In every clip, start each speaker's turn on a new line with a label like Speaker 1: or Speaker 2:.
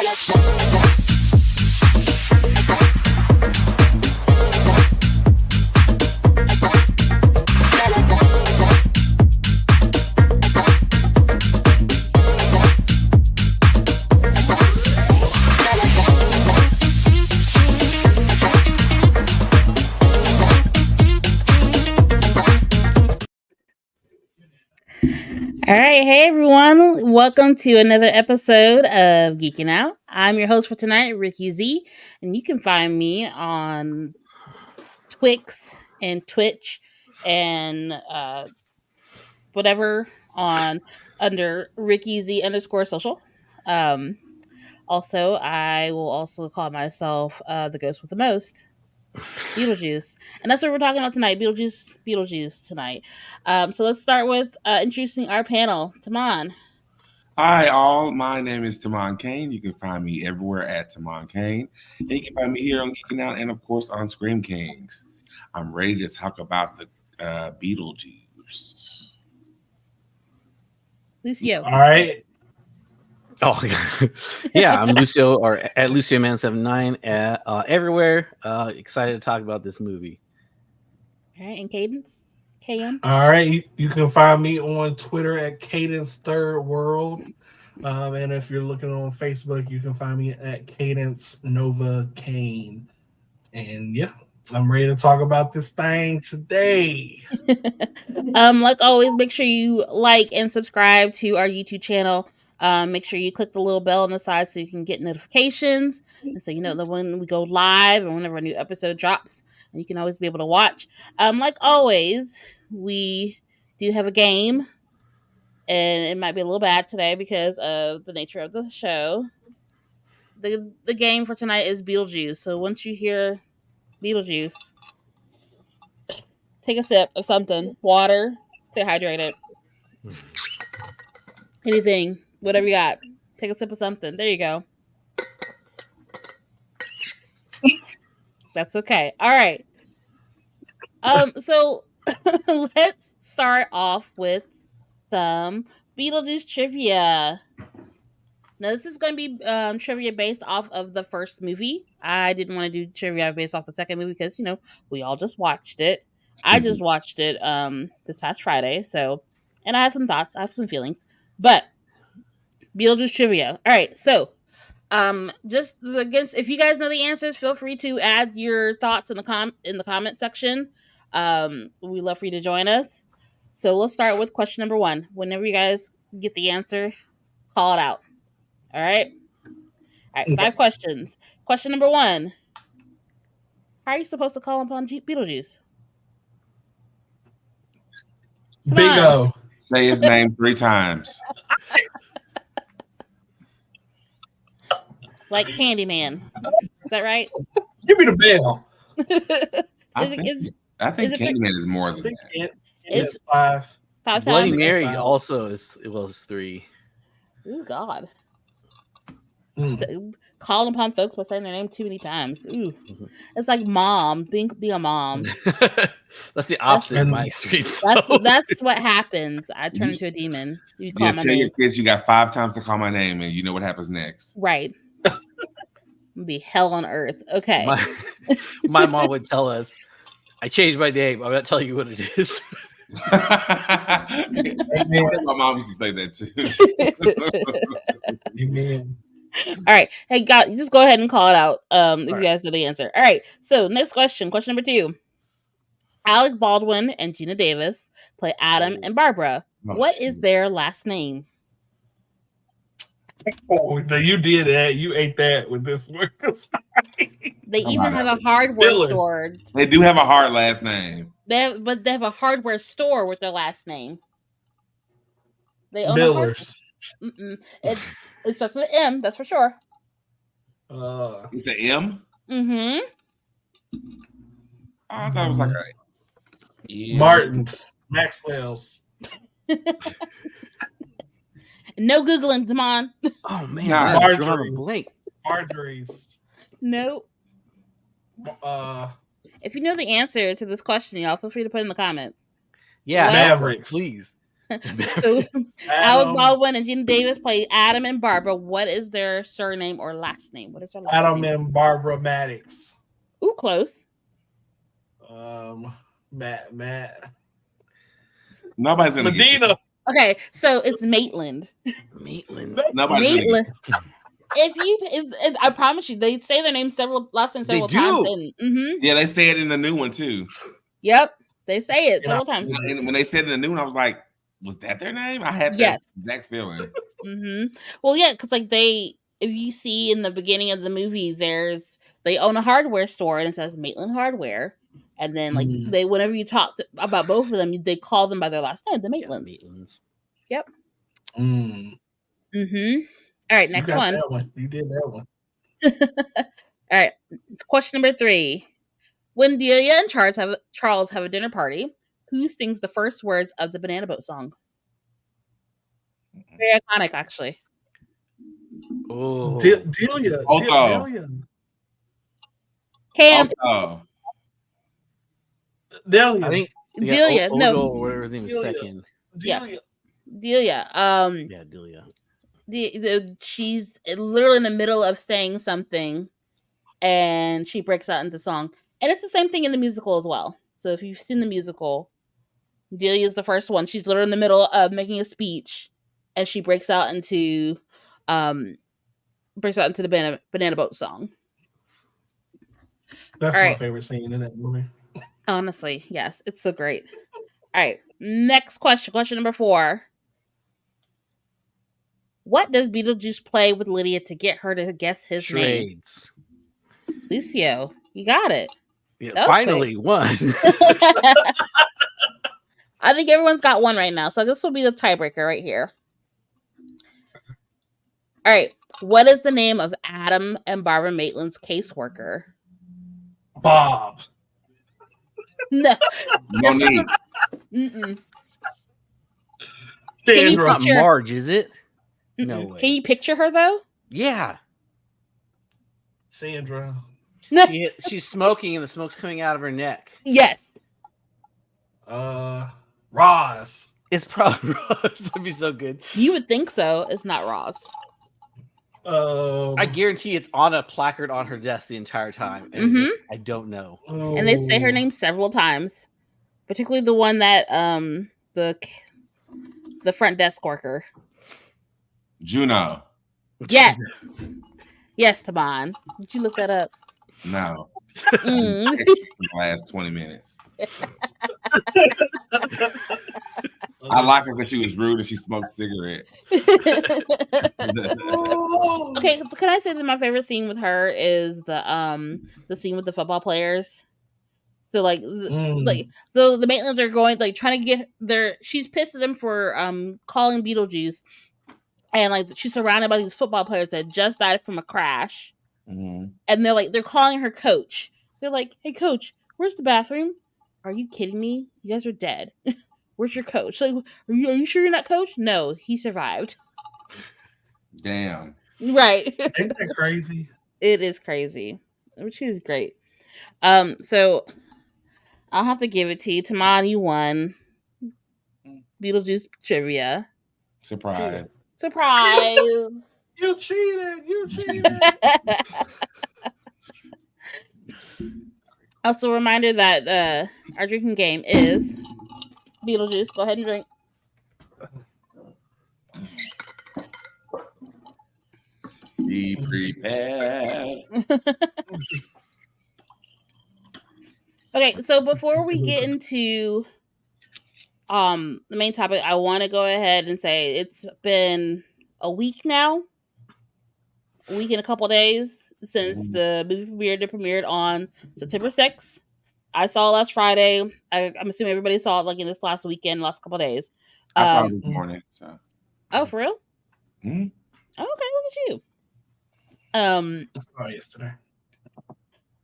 Speaker 1: All right, hey everyone, welcome to another episode of Geeking Out. I'm your host for tonight, Ricky Z, and you can find me on Twix and Twitch and whatever on under Ricky Z underscore social. Um, Also, I will also call myself the ghost with the most. Beetlejuice, and that's what we're talking about tonight. Beetlejuice tonight. So let's start with introducing our panel. Tamon.
Speaker 2: Hi, all. My name is Tamon Kane. You can find me everywhere at Tamon Kane. And you can find me here on Geeking Out and, of course, on Scream Kings. I'm ready to talk about the Beetlejuice.
Speaker 1: Lucio.
Speaker 3: All right.
Speaker 4: Oh, yeah. I'm Lucio, or at LucioMan79 everywhere. Excited to talk about this movie.
Speaker 1: All right, and Cadence. KM.
Speaker 3: All right. You can find me on Twitter at Cadence Third World. And if you're looking on Facebook, you can find me at Cadence Nova Kane. And yeah, I'm ready to talk about this thing today.
Speaker 1: Like always, make sure you like and subscribe to our YouTube channel. Make sure you click the little bell on the side so you can get notifications, and so you know that when we go live or whenever a new episode drops, and you can always be able to watch. Like always, we do have a game, and it might be a little bad today because of the nature of the show. The game for tonight is Beetlejuice. So once you hear Beetlejuice, take a sip of something, water, stay hydrated. Anything, whatever you got. Take a sip of something. There you go. That's okay. All right. So let's start off with some Beetlejuice trivia. Now, this is going to be trivia based off of the first movie. I didn't want to do trivia based off the second movie because, you know, we all just watched it. I just watched it this past Friday. So, and I have some thoughts. I have some feelings. But Beetlejuice trivia. All right. So, just against, if you guys know the answers, feel free to add your thoughts in the comment section. We love for you to join us. So let's start with question number 1. Whenever you guys get the answer, call it out. All right. 5 questions. Question number 1. How are you supposed to call upon Beetlejuice?
Speaker 3: Big O.
Speaker 2: Say his name 3 times.
Speaker 1: Like Candyman. Is that right?
Speaker 3: Give me the bell.
Speaker 2: I think Candyman is more than that.
Speaker 3: It's 5.
Speaker 1: 5
Speaker 4: Bloody
Speaker 1: times?
Speaker 4: Mary also was 3.
Speaker 1: Ooh, God. So, calling upon folks by saying their name too many times. Ooh. It's like mom, being a mom.
Speaker 4: That's the opposite of my experience.
Speaker 1: That's what happens. I turn into a demon. You call my
Speaker 2: tell
Speaker 1: name.
Speaker 2: your kids you got 5 times to call my name, and you know what happens next.
Speaker 1: Right. It'll be hell on earth. Okay.
Speaker 4: My mom would tell us, I changed my name. I'm not telling you what it is.
Speaker 2: My mom used to say that too.
Speaker 3: Amen.
Speaker 1: All right. Hey, God, just go ahead and call it out if you guys know the answer. All right. So, next question. Question number 2. Alec Baldwin and Gina Davis play Adam and Barbara. What is their last name?
Speaker 3: Oh, you did that. You ate that with this one.
Speaker 1: They even have a hardware store.
Speaker 2: They do have a hard last name.
Speaker 1: But they have a hardware store with their last name. They own
Speaker 3: Millers.
Speaker 1: It starts with an M, that's for sure.
Speaker 2: It's an M?
Speaker 1: Mm-hmm.
Speaker 2: I thought it was like a...
Speaker 3: Yeah. Martin's. Maxwell's.
Speaker 1: No Googling, Damon.
Speaker 4: Oh, man.
Speaker 3: Marjorie's.
Speaker 1: Nope. If you know the answer to this question, y'all, feel free to put it in the comments.
Speaker 4: Yeah,
Speaker 3: Mavericks.
Speaker 4: Please.
Speaker 1: So Alec
Speaker 3: Adam,
Speaker 1: Baldwin and Gina Davis play Adam and Barbara. What is their surname or last name? What is their last
Speaker 3: Adam
Speaker 1: name?
Speaker 3: and Barbara Maddox.
Speaker 1: Ooh, close.
Speaker 3: Matt.
Speaker 2: Nobody's gonna get
Speaker 3: Medina.
Speaker 1: Okay, so it's Maitland.
Speaker 4: Maitland.
Speaker 2: Nobody's gonna
Speaker 1: Maitland.
Speaker 2: get
Speaker 1: I promise you, they say their name last name several times.
Speaker 2: Yeah, they say it in the new one too.
Speaker 1: Yep, they say it several times.
Speaker 2: And when they said it in the new one, I was like, was that their name? I had that
Speaker 1: Yes.
Speaker 2: exact feeling.
Speaker 1: Well, yeah, because like if you see in the beginning of the movie, they own a hardware store and it says Maitland Hardware, and then like whenever you talk about both of them, they call them by their last name, the Maitlands.
Speaker 4: Yeah, Maitlands.
Speaker 1: Yep.
Speaker 3: Mm.
Speaker 1: All right, next one.
Speaker 3: You did that one.
Speaker 1: All right, question number 3. When Delia and Charles have a dinner party, who sings the first words of the Banana Boat song? Very iconic, actually.
Speaker 4: Oh,
Speaker 3: Delia.
Speaker 2: Otho.
Speaker 3: Delia.
Speaker 1: Cam.
Speaker 3: Delia.
Speaker 4: I think
Speaker 1: Delia. No.
Speaker 4: Odo, or whatever his name is,
Speaker 3: Delia.
Speaker 4: second.
Speaker 3: Delia.
Speaker 1: Delia.
Speaker 4: Yeah, Delia.
Speaker 1: She's literally in the middle of saying something, and she breaks out into song. And it's the same thing in the musical as well. So if you've seen the musical, Delia is the first one. She's literally in the middle of making a speech, and she breaks out into the Banana Boat song.
Speaker 3: That's my favorite scene in that movie.
Speaker 1: Honestly, yes, it's so great. All right, next question. Question number 4. What does Beetlejuice play with Lydia to get her to guess his name? Lucio, you got it.
Speaker 4: Yeah, finally, one.
Speaker 1: I think everyone's got one right now, so this will be the tiebreaker right here. All right, what is the name of Adam and Barbara Maitland's caseworker?
Speaker 3: Bob.
Speaker 1: No.
Speaker 2: Monique.
Speaker 1: It's
Speaker 4: not Marge, is it? No way.
Speaker 1: Can you picture her though?
Speaker 4: Yeah.
Speaker 3: Sandra.
Speaker 4: She's smoking and the smoke's coming out of her neck.
Speaker 1: Yes.
Speaker 3: Roz.
Speaker 4: It's probably Roz. That'd be so good.
Speaker 1: You would think so. It's not Roz.
Speaker 4: I guarantee it's on a placard on her desk the entire time. And I don't know.
Speaker 1: And they say her name several times. Particularly the one that the front desk worker.
Speaker 2: Juno.
Speaker 1: Yeah. Yes, Taban. Did you look that up?
Speaker 2: No. The last 20 minutes. I like her because she was rude and she smoked cigarettes.
Speaker 1: Okay, so can I say that my favorite scene with her is the scene with the football players? So like the Maitlands are going like trying to get she's pissed at them for calling Beetlejuice, and like she's surrounded by these football players that just died from a crash. And they're calling her coach. They're like, "Hey coach, where's the bathroom? Are you kidding me? You guys are dead. Where's your coach? Like, are you sure you're not coach? No, he survived."
Speaker 2: Damn.
Speaker 1: Right.
Speaker 3: Ain't that crazy?
Speaker 1: It is crazy. Which is great. So I'll have to give it to you. Tamon, you won. Beetlejuice trivia.
Speaker 2: Surprise.
Speaker 3: You cheated.
Speaker 1: Also, a reminder that our drinking game is Beetlejuice. Go ahead and drink.
Speaker 2: Be prepared.
Speaker 1: Okay, so before we get into the main topic, I want to go ahead and say it's been a week now. A week and a couple days since the movie premiered on September 6th. I saw it last Friday. I'm assuming everybody saw it like in this last weekend, last couple days.
Speaker 2: I saw it this morning. So.
Speaker 1: Oh, for real?
Speaker 2: Mm-hmm.
Speaker 1: Oh, okay, look at you.
Speaker 3: I saw it yesterday.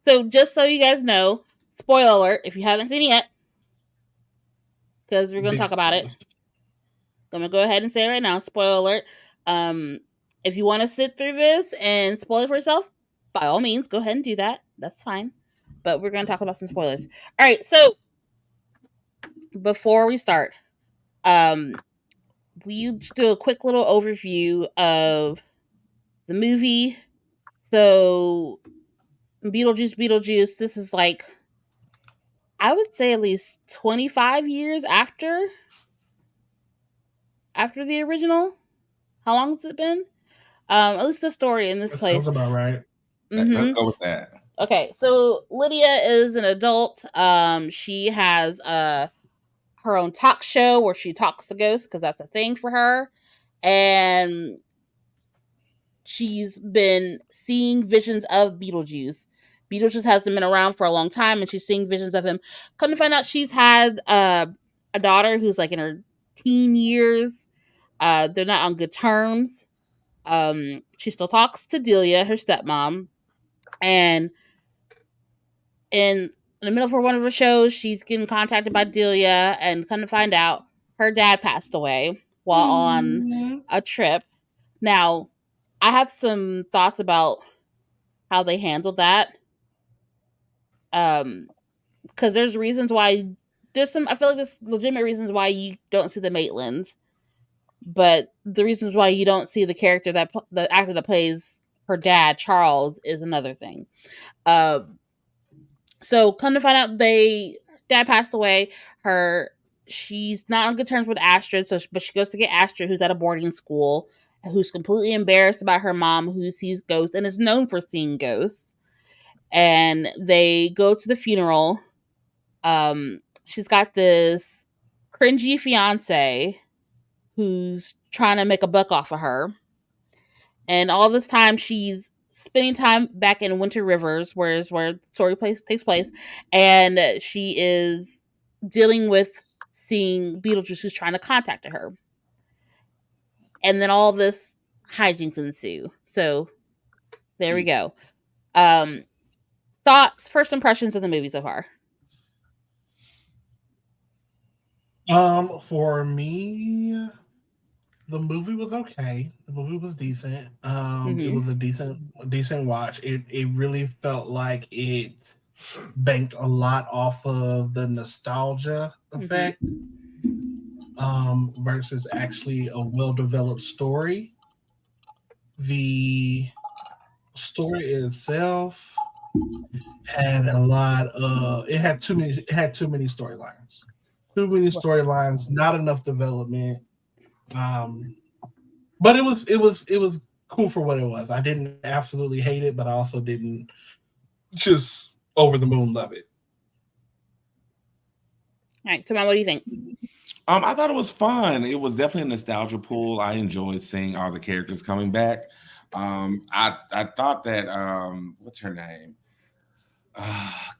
Speaker 1: So just so you guys know, spoiler alert, if you haven't seen it yet, because we're going to talk about it. I'm going to go ahead and say it right now, spoiler alert. If you want to sit through this and spoil it for yourself, by all means, go ahead and do that. That's fine. But we're going to talk about some spoilers. All right, so before we start, we just do a quick little overview of the movie. So, Beetlejuice. This is like, I would say at least 25 years after the original. How long has it been? At least the story in this
Speaker 3: That
Speaker 1: place.
Speaker 3: sounds about right.
Speaker 2: Let's go with that.
Speaker 1: Okay, so Lydia is an adult. She has her own talk show where she talks to ghosts because that's a thing for her, and she's been seeing visions of Beetlejuice. Beetlejuice hasn't been around for a long time, and she's seeing visions of him. Come to find out, she's had a daughter who's like in her teen years. They're not on good terms. She still talks to Delia, her stepmom, and in the middle of one of her shows, she's getting contacted by Delia, and come to find out, her dad passed away while on a trip. Now, I have some thoughts about how they handled that. Because there's reasons why I feel like there's legitimate reasons why you don't see the Maitlands, but the reasons why you don't see the character the actor that plays her dad, Charles, is another thing. So come to find out, dad passed away. She's not on good terms with Astrid, but she goes to get Astrid, who's at a boarding school, who's completely embarrassed about her mom, who sees ghosts and is known for seeing ghosts. And they go to the funeral. She's got this cringy fiance who's trying to make a buck off of her. And all this time, she's spending time back in Winter Rivers, where the story takes place, and she is dealing with seeing Beetlejuice, who's trying to contact her. And then all this hijinks ensue. So there we go. Thoughts, first impressions of the movie so far?
Speaker 3: For me, the movie was okay. The movie was decent. It was a decent watch. It really felt like it banked a lot off of the nostalgia effect, versus actually a well-developed story. The story itself had a lot of it had too many storylines. Too many storylines, not enough development. But it was cool for what it was. I didn't absolutely hate it, but I also didn't just over the moon love it.
Speaker 1: All right, Tamar, what do you think?
Speaker 2: I thought it was fun. It was definitely a nostalgia pool. I enjoyed seeing all the characters coming back. I thought that what's her name?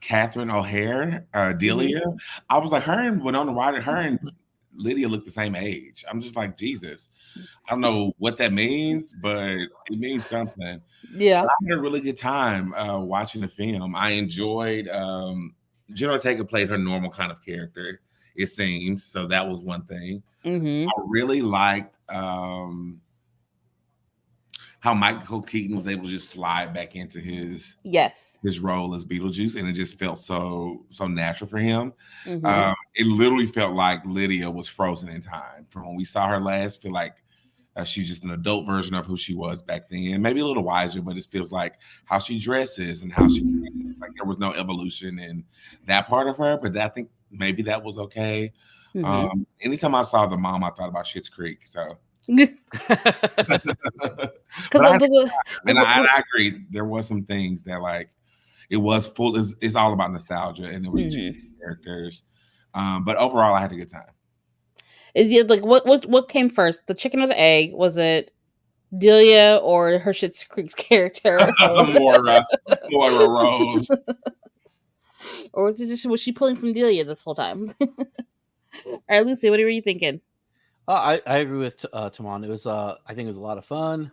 Speaker 2: Catherine O'Hare, Delia. I was like, her and Winona Ryder, her and Lydia look the same age. I'm just like, Jesus. I don't know what that means, but it means something.
Speaker 1: Yeah.
Speaker 2: But I had a really good time watching the film. I enjoyed Jenna Ortega played her normal kind of character, it seems. So that was one thing. I really liked how Michael Keaton was able to just slide back into his role as Beetlejuice, and it just felt so natural for him. It literally felt like Lydia was frozen in time from when we saw her last. Feel like she's just an adult version of who she was back then, maybe a little wiser, but it feels like how she dresses and how she like there was no evolution in that part of her. But I think maybe that was okay. Anytime I saw the mom, I thought about Schitt's Creek. So. I agree. There was some things that like it was full. It's all about nostalgia, and there was two characters. But overall, I had a good time.
Speaker 1: Is it like what came first, the chicken or the egg? Was it Delia or her Schitt's Creek's character?
Speaker 2: Moira Rose.
Speaker 1: Or was she pulling from Delia this whole time? All right, Lucy, what were you thinking?
Speaker 4: I agree with Timon. It was I think it was a lot of fun.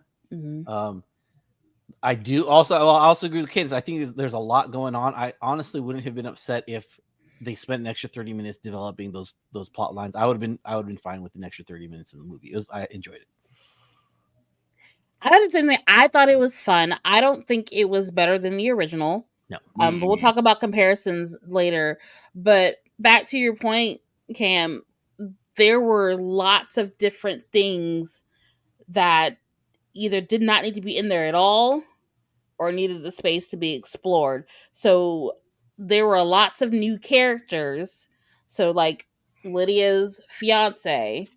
Speaker 4: I also agree with kids. I think there's a lot going on. I honestly wouldn't have been upset if they spent an extra 30 minutes developing those plot lines. I would have been fine with an extra 30 minutes in the movie. I enjoyed it.
Speaker 1: I had the same thing. I thought it was fun. I don't think it was better than the original.
Speaker 4: No.
Speaker 1: But we'll talk about comparisons later. But back to your point, Cam, there were lots of different things that either did not need to be in there at all or needed the space to be explored. So there were lots of new characters. So like Lydia's fiance,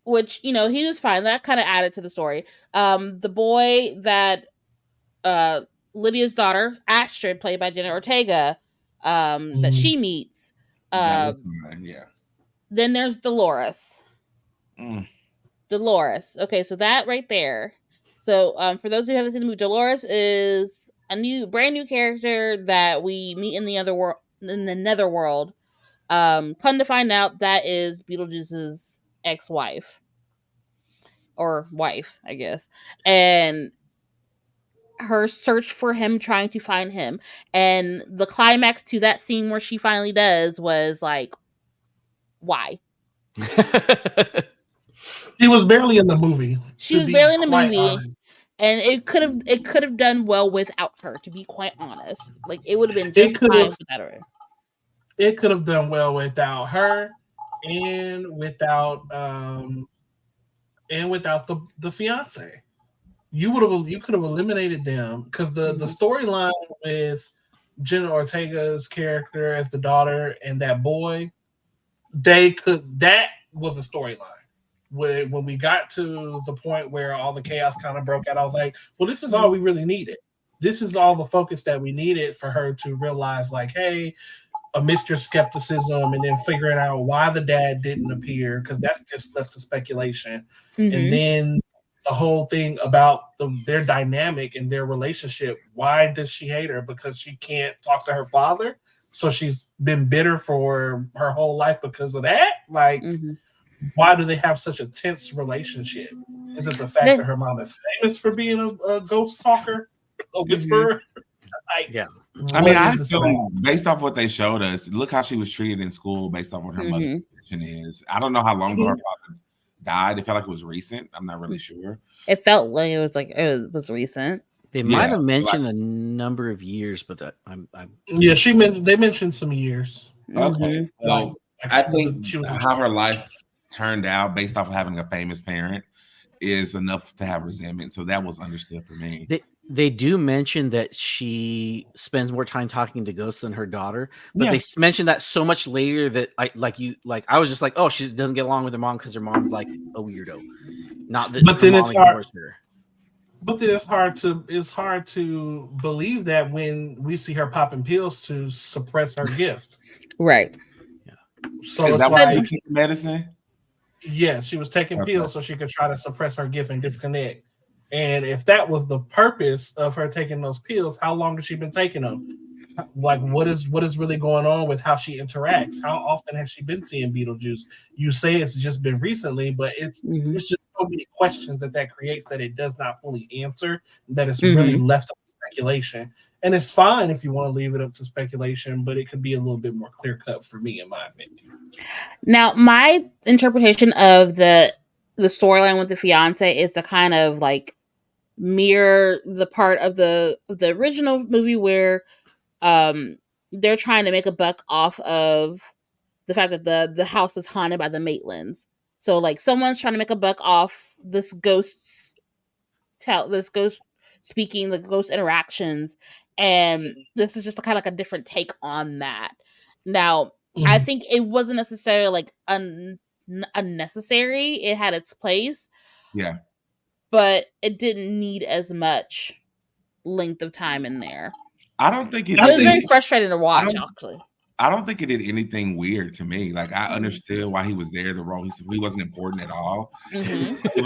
Speaker 1: which, you know, he was fine. That kind of added to the story. The boy that Lydia's daughter, Astrid, played by Jenna Ortega, that she meets.
Speaker 2: That was fine, yeah.
Speaker 1: Then there's Dolores. Dolores. Okay, so that right there. So for those who haven't seen the movie, Dolores is a brand new character that we meet in the netherworld. Come to find out, that is Beetlejuice's ex-wife. Or wife, I guess. And her search for him, trying to find him. And the climax to that scene where she finally does was like, why?
Speaker 3: She was barely in the movie.
Speaker 1: She was barely in the movie. Honest. And it could have done well without her, to be quite honest. Like, it would have been just fine without her.
Speaker 3: It could have done well without her and without the fiance. You could have eliminated them, because the storyline with Jenna Ortega's character as the daughter and that boy, that was a storyline. When we got to the point where all the chaos kind of broke out, I was like, well, this is all we really needed. This is all the focus that we needed for her to realize, like, hey, a Mr. Skepticism, and then figuring out why the dad didn't appear, because that's just left to speculation. And then the whole thing about their dynamic and their relationship. Why does she hate her? Because she can't talk to her father? So she's been bitter for her whole life because of that? Like, why do they have such a tense relationship? Is it the fact that her mom is famous for being a ghost talker? A whisperer? Like,
Speaker 4: yeah.
Speaker 2: I mean, I feel based off what they showed us, look how she was treated in school based on what her mother's position is. I don't know how long ago her father died. It felt like it was recent. I'm not really sure.
Speaker 1: It felt like it was recent.
Speaker 4: They might have mentioned a number of years, but I'm
Speaker 3: yeah, they mentioned some years.
Speaker 2: Okay. So I think how her life turned out based off of having a famous parent is enough to have resentment. So that was understood for me.
Speaker 4: They do mention that she spends more time talking to ghosts than her daughter, but they mentioned that so much later that I was just like, oh, she doesn't get along with her mom because her mom's like a weirdo. Not that,
Speaker 3: but then it's hard. But then it's hard to believe that when we see her popping pills to suppress her gift.
Speaker 1: Right.
Speaker 3: Yeah. So
Speaker 2: is that why she took medicine?
Speaker 3: Yeah, she was taking pills so she could try to suppress her gift and disconnect. And if that was the purpose of her taking those pills, how long has she been taking them? Like, what is really going on with how she interacts? How often has she been seeing Beetlejuice? You say it's just been recently, but it's just so many questions that creates that it does not fully answer, that it's really left up to speculation. And it's fine if you want to leave it up to speculation, but it could be a little bit more clear-cut for me, in my opinion.
Speaker 1: Now, my interpretation of the storyline with the fiance is to kind of like mirror the part of the original movie where they're trying to make a buck off of the fact that the house is haunted by the Maitlands. So like someone's trying to make a buck off this ghost speaking, the ghost interactions, and this is just kind of like a different take on that. Now, I think it wasn't necessarily like unnecessary. It had its place.
Speaker 2: Yeah.
Speaker 1: But it didn't need as much length of time in there.
Speaker 2: I don't think
Speaker 1: it was very frustrating to watch, actually.
Speaker 2: I don't think it did anything weird to me. Like, I understood why he was there, the role. He wasn't important at all. It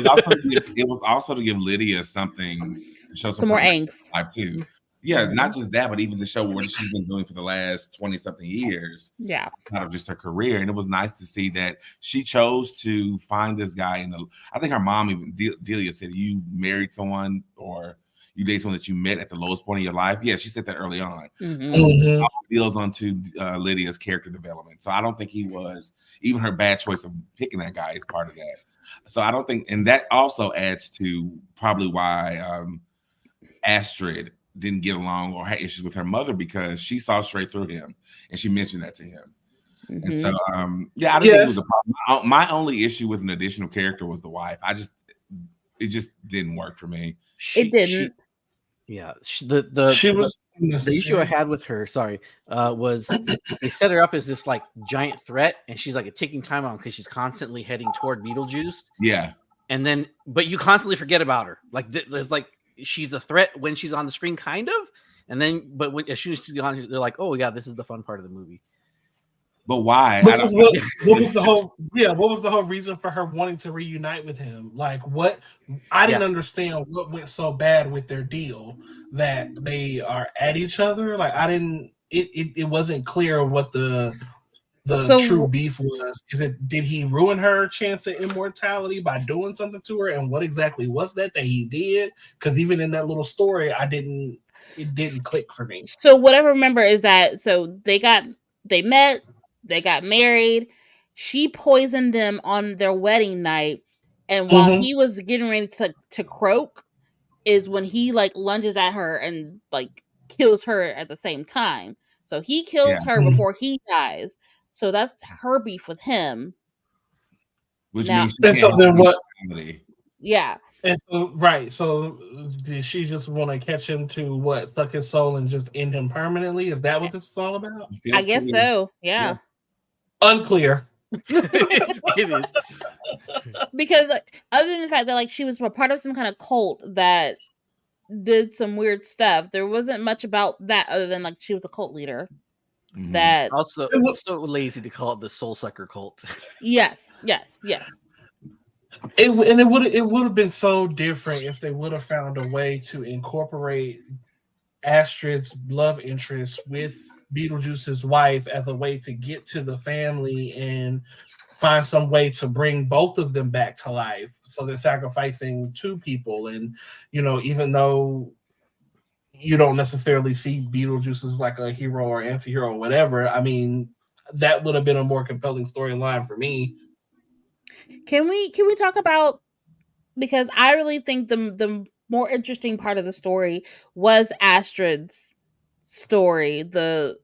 Speaker 2: was also to give Lydia something to show
Speaker 1: some more angst.
Speaker 2: Life too. Yeah, not just that, but even to show what she's been doing for the last 20-something years.
Speaker 1: Yeah.
Speaker 2: Out of just her career. And it was nice to see that she chose to find this guy I think her mom, even Delia, said, you married someone or you date someone that you met at the lowest point of your life. Yeah, she said that early on. Builds onto Lydia's character development. So I don't think he was, even her bad choice of picking that guy is part of that. So I don't think, and that also adds to probably why Astrid didn't get along or had issues with her mother, because she saw straight through him and she mentioned that to him. And so, I didn't think it was a problem. My only issue with an additional character was the wife. It just didn't work for me.
Speaker 1: It didn't.
Speaker 4: The issue I had with her, was they set her up as this like giant threat, and she's like a ticking time bomb because she's constantly heading toward Beetlejuice.
Speaker 2: Yeah.
Speaker 4: And then, but you constantly forget about her. Like there's like she's a threat when she's on the screen, kind of. And then, but as soon as she's gone, they're like, "Oh yeah, this is the fun part of the movie."
Speaker 2: But why?
Speaker 3: What was the whole reason for her wanting to reunite with him? Like, what? I didn't understand what went so bad with their deal that they are at each other. Like, I didn't. It wasn't clear what the true beef was. Did he ruin her chance at immortality by doing something to her? And what exactly was that he did? Because even in that little story, it didn't click for me.
Speaker 1: So what I remember is that they met. They got married. She poisoned them on their wedding night. And while he was getting ready to croak is when he like lunges at her and like kills her at the same time. So he kills her before he dies. So that's her beef with him.
Speaker 2: Which means
Speaker 3: so then what?
Speaker 1: Yeah.
Speaker 3: And so, right. So did she just want to catch him to suck his soul and just end him permanently? Is that what this was all about?
Speaker 1: I guess so. Yeah.
Speaker 3: Unclear.
Speaker 4: It is.
Speaker 1: Because other than the fact that like she was a part of some kind of cult that did some weird stuff, there wasn't much about that other than like she was a cult leader. That
Speaker 4: also so lazy to call it the soul sucker cult.
Speaker 1: Yes.
Speaker 3: It would have been so different if they would have found a way to incorporate Astrid's love interest with Beetlejuice's wife as a way to get to the family and find some way to bring both of them back to life. So they're sacrificing two people. And, even though you don't necessarily see Beetlejuice as like a hero or anti-hero or whatever, I mean, that would have been a more compelling storyline for me.
Speaker 1: Can we talk about, because I really think the more interesting part of the story was Astrid's story, the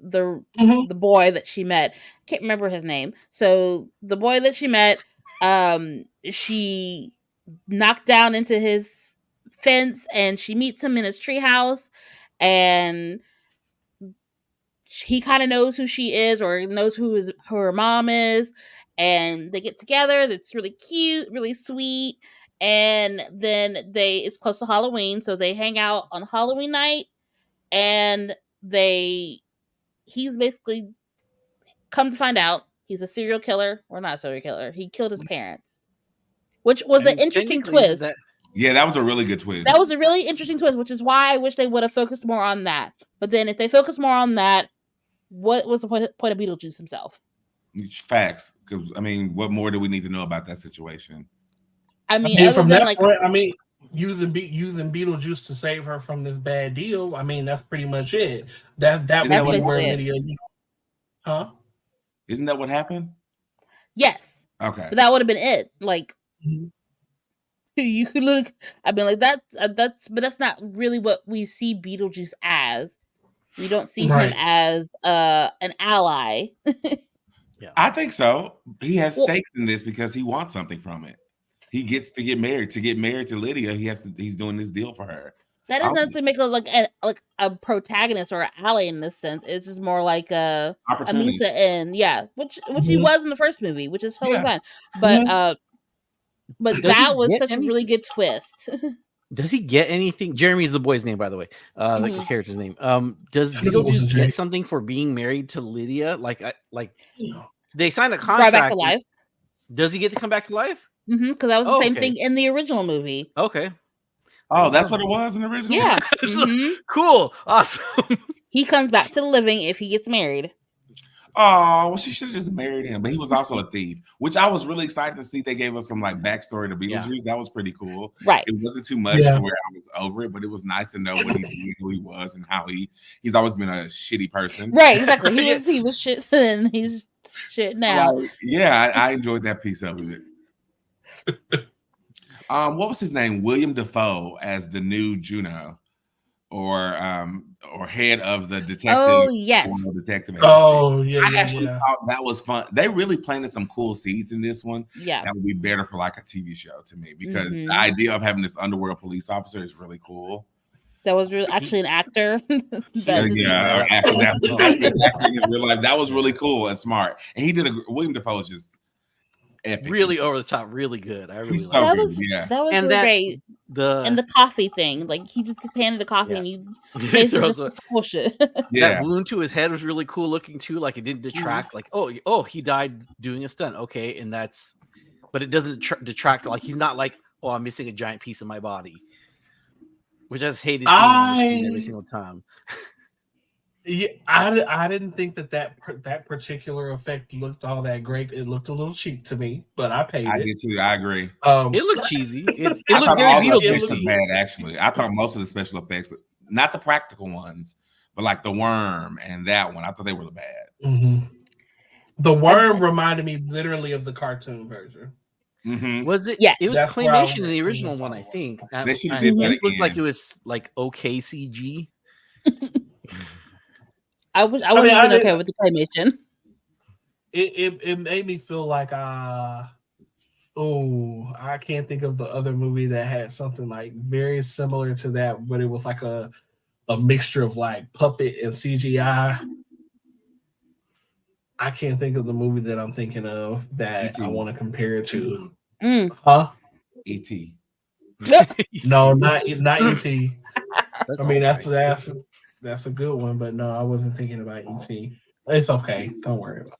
Speaker 1: boy that she met. Can't remember his name. So the boy that she met, she knocked down into his fence and she meets him in his treehouse, and he kind of knows who she is or knows who her mom is, and they get together. It's really cute, really sweet. And then it's close to Halloween, so they hang out on Halloween night, and he's basically, come to find out, he's a serial killer, or not a serial killer. He killed his parents, which was an interesting twist.
Speaker 2: That was a really good twist.
Speaker 1: That was a really interesting twist, which is why I wish they would have focused more on that. But then if they focus more on that, what was the point of Beetlejuice himself?
Speaker 2: Facts. Because, I mean, what more do we need to know about that situation?
Speaker 1: I mean
Speaker 3: from that point, using Beetlejuice to save her from this bad deal, I mean, that's pretty much it. That would be where Lydia, huh?
Speaker 2: Isn't that what happened?
Speaker 1: Yes.
Speaker 2: Okay.
Speaker 1: But that would have been it. Like, you could look. I mean, like but that's not really what we see Beetlejuice as. We don't see him as an ally.
Speaker 2: Yeah. I think so. He has stakes in this because he wants something from it. He gets to get married. To get married to Lydia, he's doing this deal for her.
Speaker 1: That doesn't necessarily make like a protagonist or an ally in this sense. It's just more like a means to end. Yeah, which he was in the first movie, which is totally fine. But that was such a really good twist.
Speaker 4: Does he get anything? Jeremy's the boy's name, by the way. Like the character's name. Does Beetlejuice get something for being married to Lydia? Like they signed a contract.
Speaker 1: Brought back to life.
Speaker 4: Does he get to come back to life?
Speaker 1: Because that was the same thing in the original movie.
Speaker 4: Okay.
Speaker 2: Oh, that's what it was in the original?
Speaker 1: Yeah.
Speaker 4: Cool. Awesome.
Speaker 1: He comes back to the living if he gets married.
Speaker 2: Oh, well, she should have just married him. But he was also a thief, which I was really excited to see. They gave us some like backstory to Beetlejuice. That was pretty cool.
Speaker 1: Right.
Speaker 2: It wasn't too much to where I was over it, but it was nice to know what he did, who he was, and how he's always been a shitty person.
Speaker 1: Right, exactly. He was shit and he's shit now.
Speaker 2: Like, I enjoyed that piece of it. What was his name? William Dafoe as the new Juno. head of the detective.
Speaker 1: Oh yes.
Speaker 2: Detective agency.
Speaker 3: Oh yeah.
Speaker 2: I actually thought that was fun. They really planted some cool seeds in this one.
Speaker 1: Yeah,
Speaker 2: that would be better for like a TV show to me, because the idea of having this underworld police officer is really cool.
Speaker 1: That was really actually an actor.
Speaker 2: Actually acting in real life. That was really cool and smart. And he did William Dafoe is just epic.
Speaker 4: Really over the top, really good. I really
Speaker 2: He's so
Speaker 1: that
Speaker 2: good.
Speaker 1: was that was really great. And the coffee thing, like he just handed the coffee and he basically just bullshit.
Speaker 4: That wound to his head was really cool looking too. Like it didn't detract. Like oh he died doing a stunt. Okay, and but it doesn't detract. Like he's not like, oh, I'm missing a giant piece of my body, which I just hated seeing on the screen every single time.
Speaker 3: Yeah, I didn't think that particular effect looked all that great. It looked a little cheap to me, but I paid it.
Speaker 2: I did too. I agree.
Speaker 4: It looked cheesy. It looked very Beetlejuice.
Speaker 2: Bad, actually. I thought most of the special effects, not the practical ones, but like the worm and that one, I thought they were bad.
Speaker 3: Mm-hmm. The worm reminded me literally of the cartoon version.
Speaker 2: Mm-hmm.
Speaker 4: Was it?
Speaker 1: Yes,
Speaker 4: it was claymation in the original one, I think. It looked like it was like okay CG.
Speaker 1: I wasn't even okay with the claymation.
Speaker 3: It made me feel like I can't think of the other movie that had something like very similar to that, but it was like a mixture of like puppet and CGI. I can't think of the movie that I'm thinking of that I want to compare it to. Huh?
Speaker 2: E.T.
Speaker 3: No, not E.T. I mean that's a good one, but no, I wasn't thinking about E.T. It's okay. Don't worry about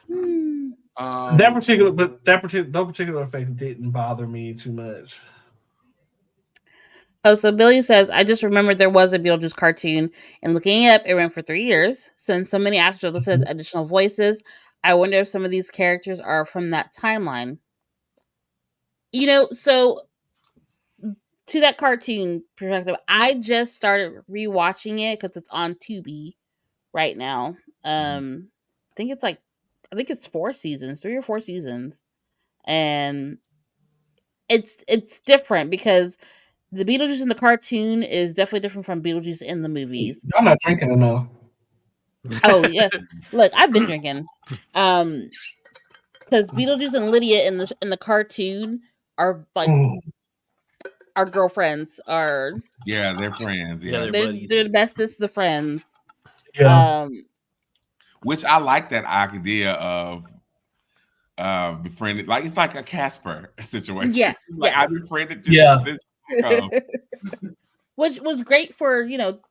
Speaker 3: it. That particular effect didn't bother me too much.
Speaker 1: Oh, so Billy says, I just remembered there was a Beetlejuice cartoon, and looking it up, it ran for 3 years. Since so many actors are listed as additional voices, I wonder if some of these characters are from that timeline. So to that cartoon perspective, I just started rewatching it because it's on Tubi right now. I think it's 4 seasons, 3 or 4 seasons, and it's different because the Beetlejuice in the cartoon is definitely different from Beetlejuice in the movies.
Speaker 3: I'm not drinking enough.
Speaker 1: Oh yeah, look, I've been drinking. Because Beetlejuice and Lydia in the cartoon are like our girlfriends.
Speaker 2: They're friends. Yeah,
Speaker 1: they're the bestest of friends.
Speaker 3: Yeah.
Speaker 2: Which I like that idea of befriended, like it's like a Casper situation.
Speaker 1: Yes,
Speaker 2: like I befriended this.
Speaker 3: Yeah.
Speaker 1: Which was great for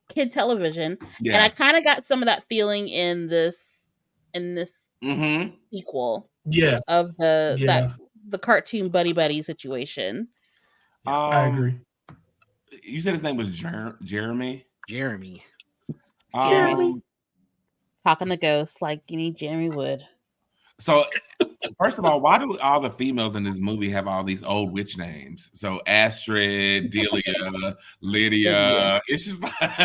Speaker 1: kid television, and I kind of got some of that feeling in this sequel.
Speaker 3: Yeah,
Speaker 1: of the cartoon buddy situation.
Speaker 3: I agree.
Speaker 2: You said his name was Jeremy.
Speaker 4: Jeremy.
Speaker 1: Talking to ghosts like you need Jeremy Wood.
Speaker 2: So, first of all, why do all the females in this movie have all these old witch names? So Astrid, Delia, Lydia. It's just like, thank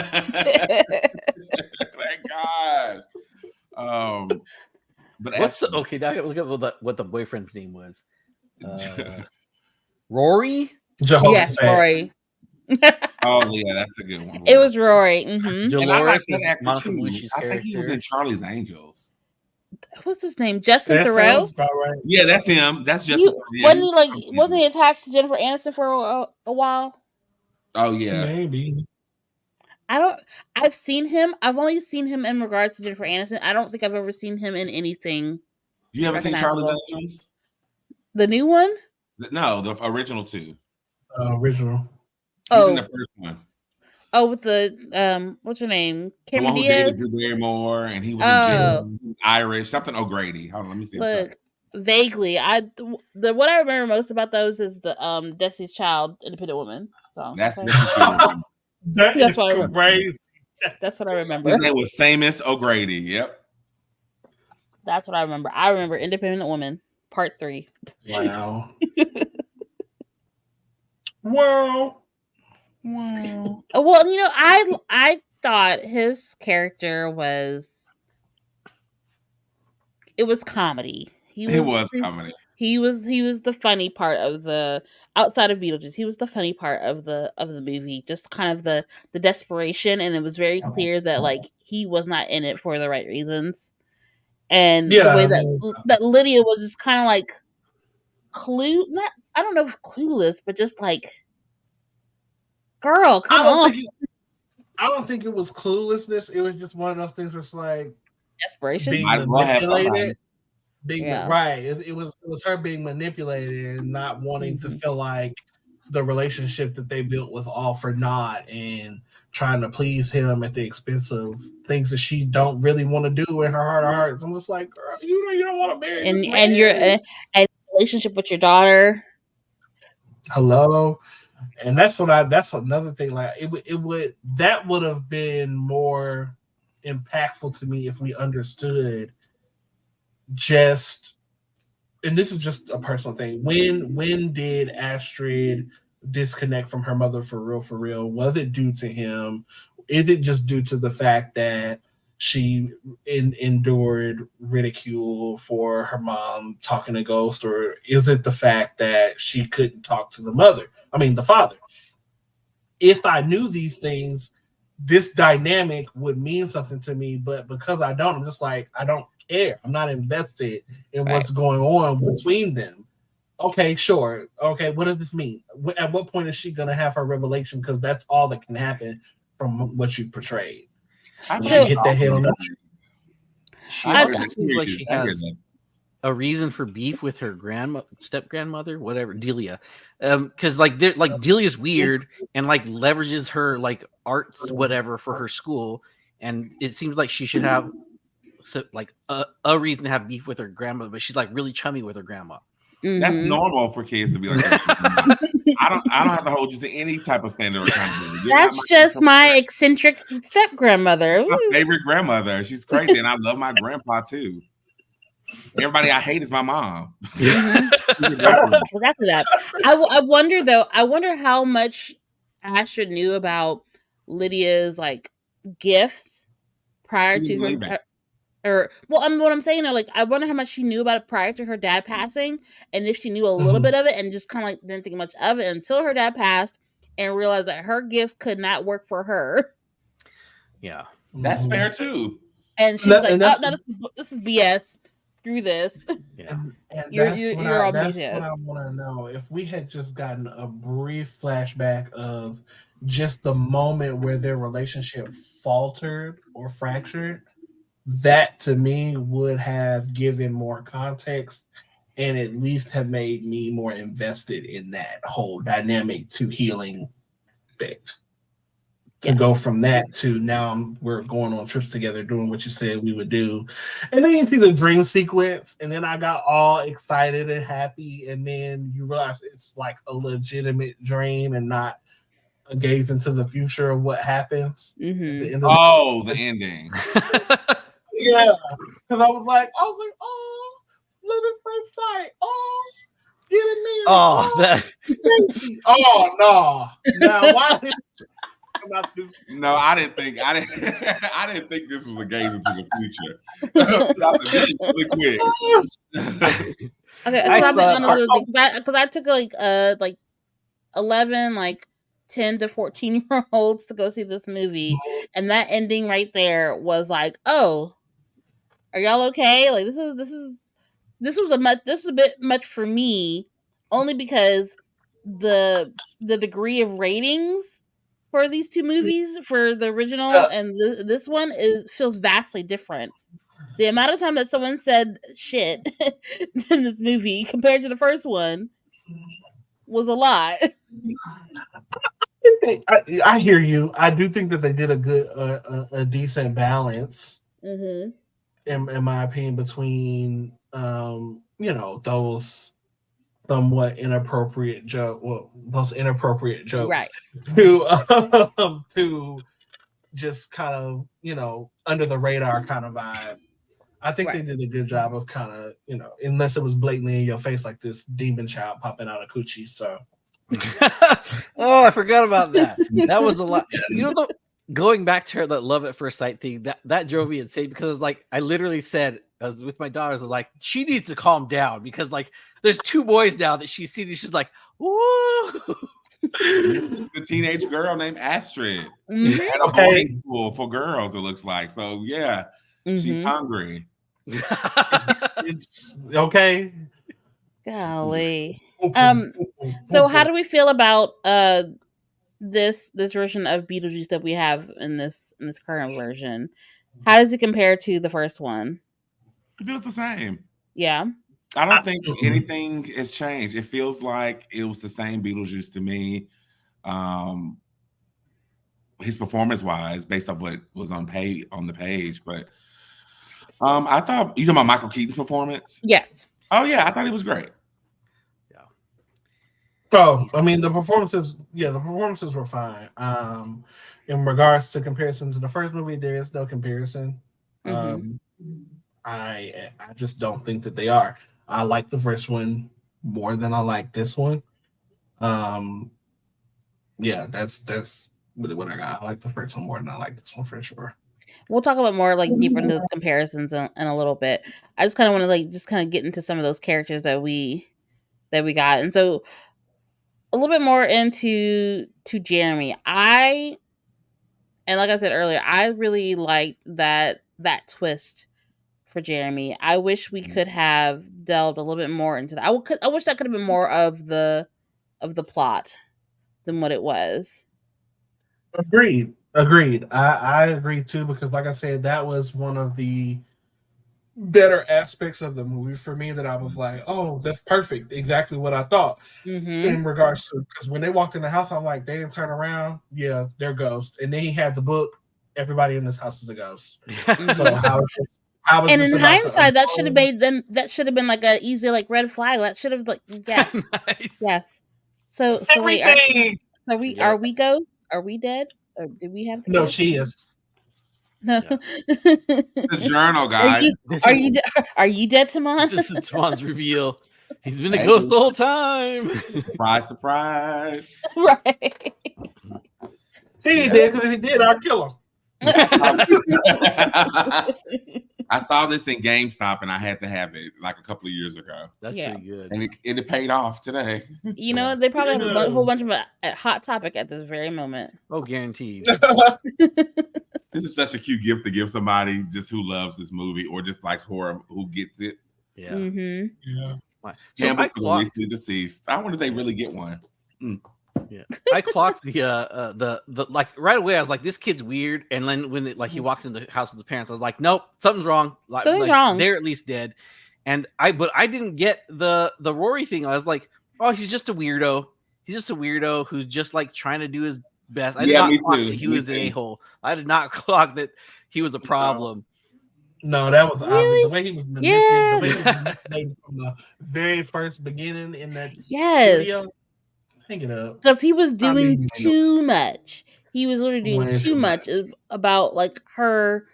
Speaker 2: gosh. But
Speaker 4: now I gotta look up what the boyfriend's name was. Rory.
Speaker 1: Yes, Rory.
Speaker 2: Oh yeah, that's a good one.
Speaker 1: It was Rory. Mm-hmm.
Speaker 4: Dolores
Speaker 2: is
Speaker 4: Monica Bellucci's character.
Speaker 2: I think he was in Charlie's Angels.
Speaker 1: What's his name? Justin Theroux.
Speaker 3: Right.
Speaker 2: Yeah, that's him. That's Justin.
Speaker 1: Wasn't he attached to Jennifer Aniston for a while?
Speaker 2: Oh yeah,
Speaker 3: maybe.
Speaker 1: I've seen him. I've only seen him in regards to Jennifer Aniston. I don't think I've ever seen him in anything.
Speaker 2: You ever seen Charlie's Angels?
Speaker 1: The new one?
Speaker 2: No, the original 2.
Speaker 3: Original.
Speaker 2: He's in the first one.
Speaker 1: Oh, with the what's her name?
Speaker 2: Cameron Diaz. Drew Barrymore, and he was Irish, something O'Grady. Hold on, let me see.
Speaker 1: Look, vaguely, what I remember most about those is the Destiny's Child, Independent Woman. So
Speaker 2: that's
Speaker 1: what I
Speaker 3: crazy.
Speaker 1: That's what I remember.
Speaker 2: His name was Seamus O'Grady. Yep.
Speaker 1: That's what I remember. I remember Independent Woman, Part 3.
Speaker 3: Wow. Wow.
Speaker 1: Well, I thought his character was comedy.
Speaker 2: It was comedy.
Speaker 1: He was the funny part of the outside of Beetlejuice. He was the funny part of the movie. Just kind of the desperation, and it was very clear that like he was not in it for the right reasons. And the way that Lydia was just kind of like I don't know if clueless, but just like, girl, come on.
Speaker 3: I don't think it was cluelessness. It was just one of those things where it's like
Speaker 1: desperation,
Speaker 3: being manipulated. Right. It was her being manipulated and not wanting to feel like the relationship that they built was all for naught and trying to please him at the expense of things that she don't really want to do in her heart of hearts. I'm just like, girl, you don't want to marry this man.
Speaker 1: And your relationship with your daughter.
Speaker 3: Hello. And that's another thing. Like that would have been more impactful to me if we understood and this is just a personal thing. When did Astrid disconnect from her mother for real? Was it due to him? Is it just due to the fact that she endured ridicule for her mom talking to ghosts, or is it the fact that she couldn't talk to the father? If I knew these things, this dynamic would mean something to me, but because I don't, I'm just like, I don't care. I'm not invested in what's going on between them. Okay, sure. Okay, what does this mean? At what point is she going to have her revelation? Because that's all that can happen from what you've portrayed. She hit that head on the tree.
Speaker 4: She also seems like she has a reason for beef with her step grandmother, whatever, Delia, because like Delia's weird and like leverages her like arts whatever for her school, and it seems like she should have a reason to have beef with her grandmother, but she's like really chummy with her grandma.
Speaker 2: Mm-hmm. That's normal for kids to be like that. I don't have to hold you to any type of standard or accountability.
Speaker 1: That's just my eccentric step grandmother.
Speaker 2: My favorite grandmother. She's crazy, and I love my grandpa too. Everybody I hate is my mom.
Speaker 1: Exactly that. I wonder though. I wonder how much Astrid knew about Lydia's like gifts prior to her. What I'm saying, like, I wonder how much she knew about it prior to her dad passing, and if she knew a little bit of it and just kind of like didn't think much of it until her dad passed and realized that her gifts could not work for her.
Speaker 4: Yeah,
Speaker 2: that's fair too.
Speaker 1: And she's like, "Oh no, this is BS. Screw this."
Speaker 3: Yeah, and that's what I want to know. If we had just gotten a brief flashback of just the moment where their relationship faltered or fractured, that to me would have given more context and at least have made me more invested in that whole dynamic to healing bit. To go from that to now we're going on trips together doing what you said we would do. And then you see the dream sequence, and then I got all excited and happy, and then you realize it's like a legitimate dream and not a gaze into the future of what happens.
Speaker 1: Mm-hmm.
Speaker 2: At the ending.
Speaker 3: Yeah, because I was like, oh, love at first sight. Oh, get in there. Oh no. Now why? About this?
Speaker 2: No, I didn't think this was a gaze into the future. Really quick.
Speaker 1: Okay, because I took like 11 like 10 to 14-year-olds to go see this movie, and that ending right there was like, oh, are y'all okay? Like this was a bit much for me, only because the degree of ratings for these two movies, for the original and this one, feels vastly different. The amount of time that someone said shit in this movie compared to the first one was a lot.
Speaker 3: I hear you. I do think that they did a decent balance, in my opinion, between those somewhat inappropriate those inappropriate jokes,
Speaker 1: right,
Speaker 3: to just kind of under the radar kind of vibe. I think they did a good job of kind of unless it was blatantly in your face like this demon child popping out of coochie. So
Speaker 4: oh, I forgot about that. That was a lot. going back to her, that love at first sight thing, that drove me insane, because like I literally said, I was with my daughters, I was like, she needs to calm down, because like there's 2 boys now that she's seen, and she's like, woo.
Speaker 2: A teenage girl named Astrid at a boarding school for girls, it looks like. So yeah, she's hungry.
Speaker 3: It's okay.
Speaker 1: Golly. So how do we feel about this version of Beetlejuice that we have in this current version? How does it compare to the first one?
Speaker 2: It feels the same.
Speaker 1: Yeah.
Speaker 2: I don't think anything has changed. It feels like it was the same Beetlejuice to me. His performance wise, based off what was on the page, but I thought, you talking about Michael Keaton's performance?
Speaker 1: Yes.
Speaker 2: Oh yeah, I thought it was great.
Speaker 3: Yeah. Oh, I mean the performances were fine. In regards to comparison to the first movie, there is no comparison. I just don't think that they are. I like the first one more than I like this one. Yeah, that's really what I got. I like the first one more than I like this one for sure.
Speaker 1: We'll talk about more like deeper into those comparisons in a little bit. I just kind of want to like just kind of get into some of those characters that we got, and so a little bit more into Jeremy. And like I said earlier, I really liked that twist for Jeremy. I wish we could have delved a little bit more into that. I wish that could have been more of the plot than what it was.
Speaker 3: Agreed. I agree too, because like I said, that was one of the better aspects of the movie for me, that I was like, oh, that's perfect. Exactly what I thought. In regards to, because when they walked in the house, I'm like, they didn't turn around. Yeah, they're ghosts. And then he had the book. Everybody in this house is a ghost. So
Speaker 1: and in hindsight, that should have made them. That should have been like a easy like red flag. That should have like yes, nice. Yes. So wait, are we ghosts? Are we dead? Or did we have?
Speaker 3: No, she is.
Speaker 1: No.
Speaker 2: Yeah. The journal, guys.
Speaker 1: Are you dead, Timon?
Speaker 4: This is Timon's reveal. He's been a ghost the whole time.
Speaker 2: Surprise.
Speaker 1: Right.
Speaker 3: He ain't dead, because if he did, I'd kill him.
Speaker 2: I saw this in GameStop and I had to have it like a couple of years ago.
Speaker 4: That's pretty good.
Speaker 2: And it paid off today.
Speaker 1: You know, they probably have a whole bunch of a Hot Topic at this very moment.
Speaker 4: Oh, guaranteed.
Speaker 2: This is such a cute gift to give somebody just who loves this movie or just likes horror, who gets it.
Speaker 4: Yeah.
Speaker 3: Yeah.
Speaker 2: Handbook for the recently deceased. I wonder if they really get one.
Speaker 4: Yeah, I clocked the like right away. I was like, "This kid's weird." And then when he walks in the house with the parents, I was like, "Nope, something's wrong.
Speaker 1: Something's wrong.
Speaker 4: They're at least dead." But I didn't get the Rory thing. I was like, "Oh, he's just a weirdo. He's just a weirdo who's just like trying to do his best." I did not clock that he was an a-hole. I did not clock that he was a problem.
Speaker 3: No, that was really? The way he was manipulated. The way he was manipulated from the very first beginning in that studio. Hang it up.
Speaker 1: Because he was doing too much. He was literally doing too much about like her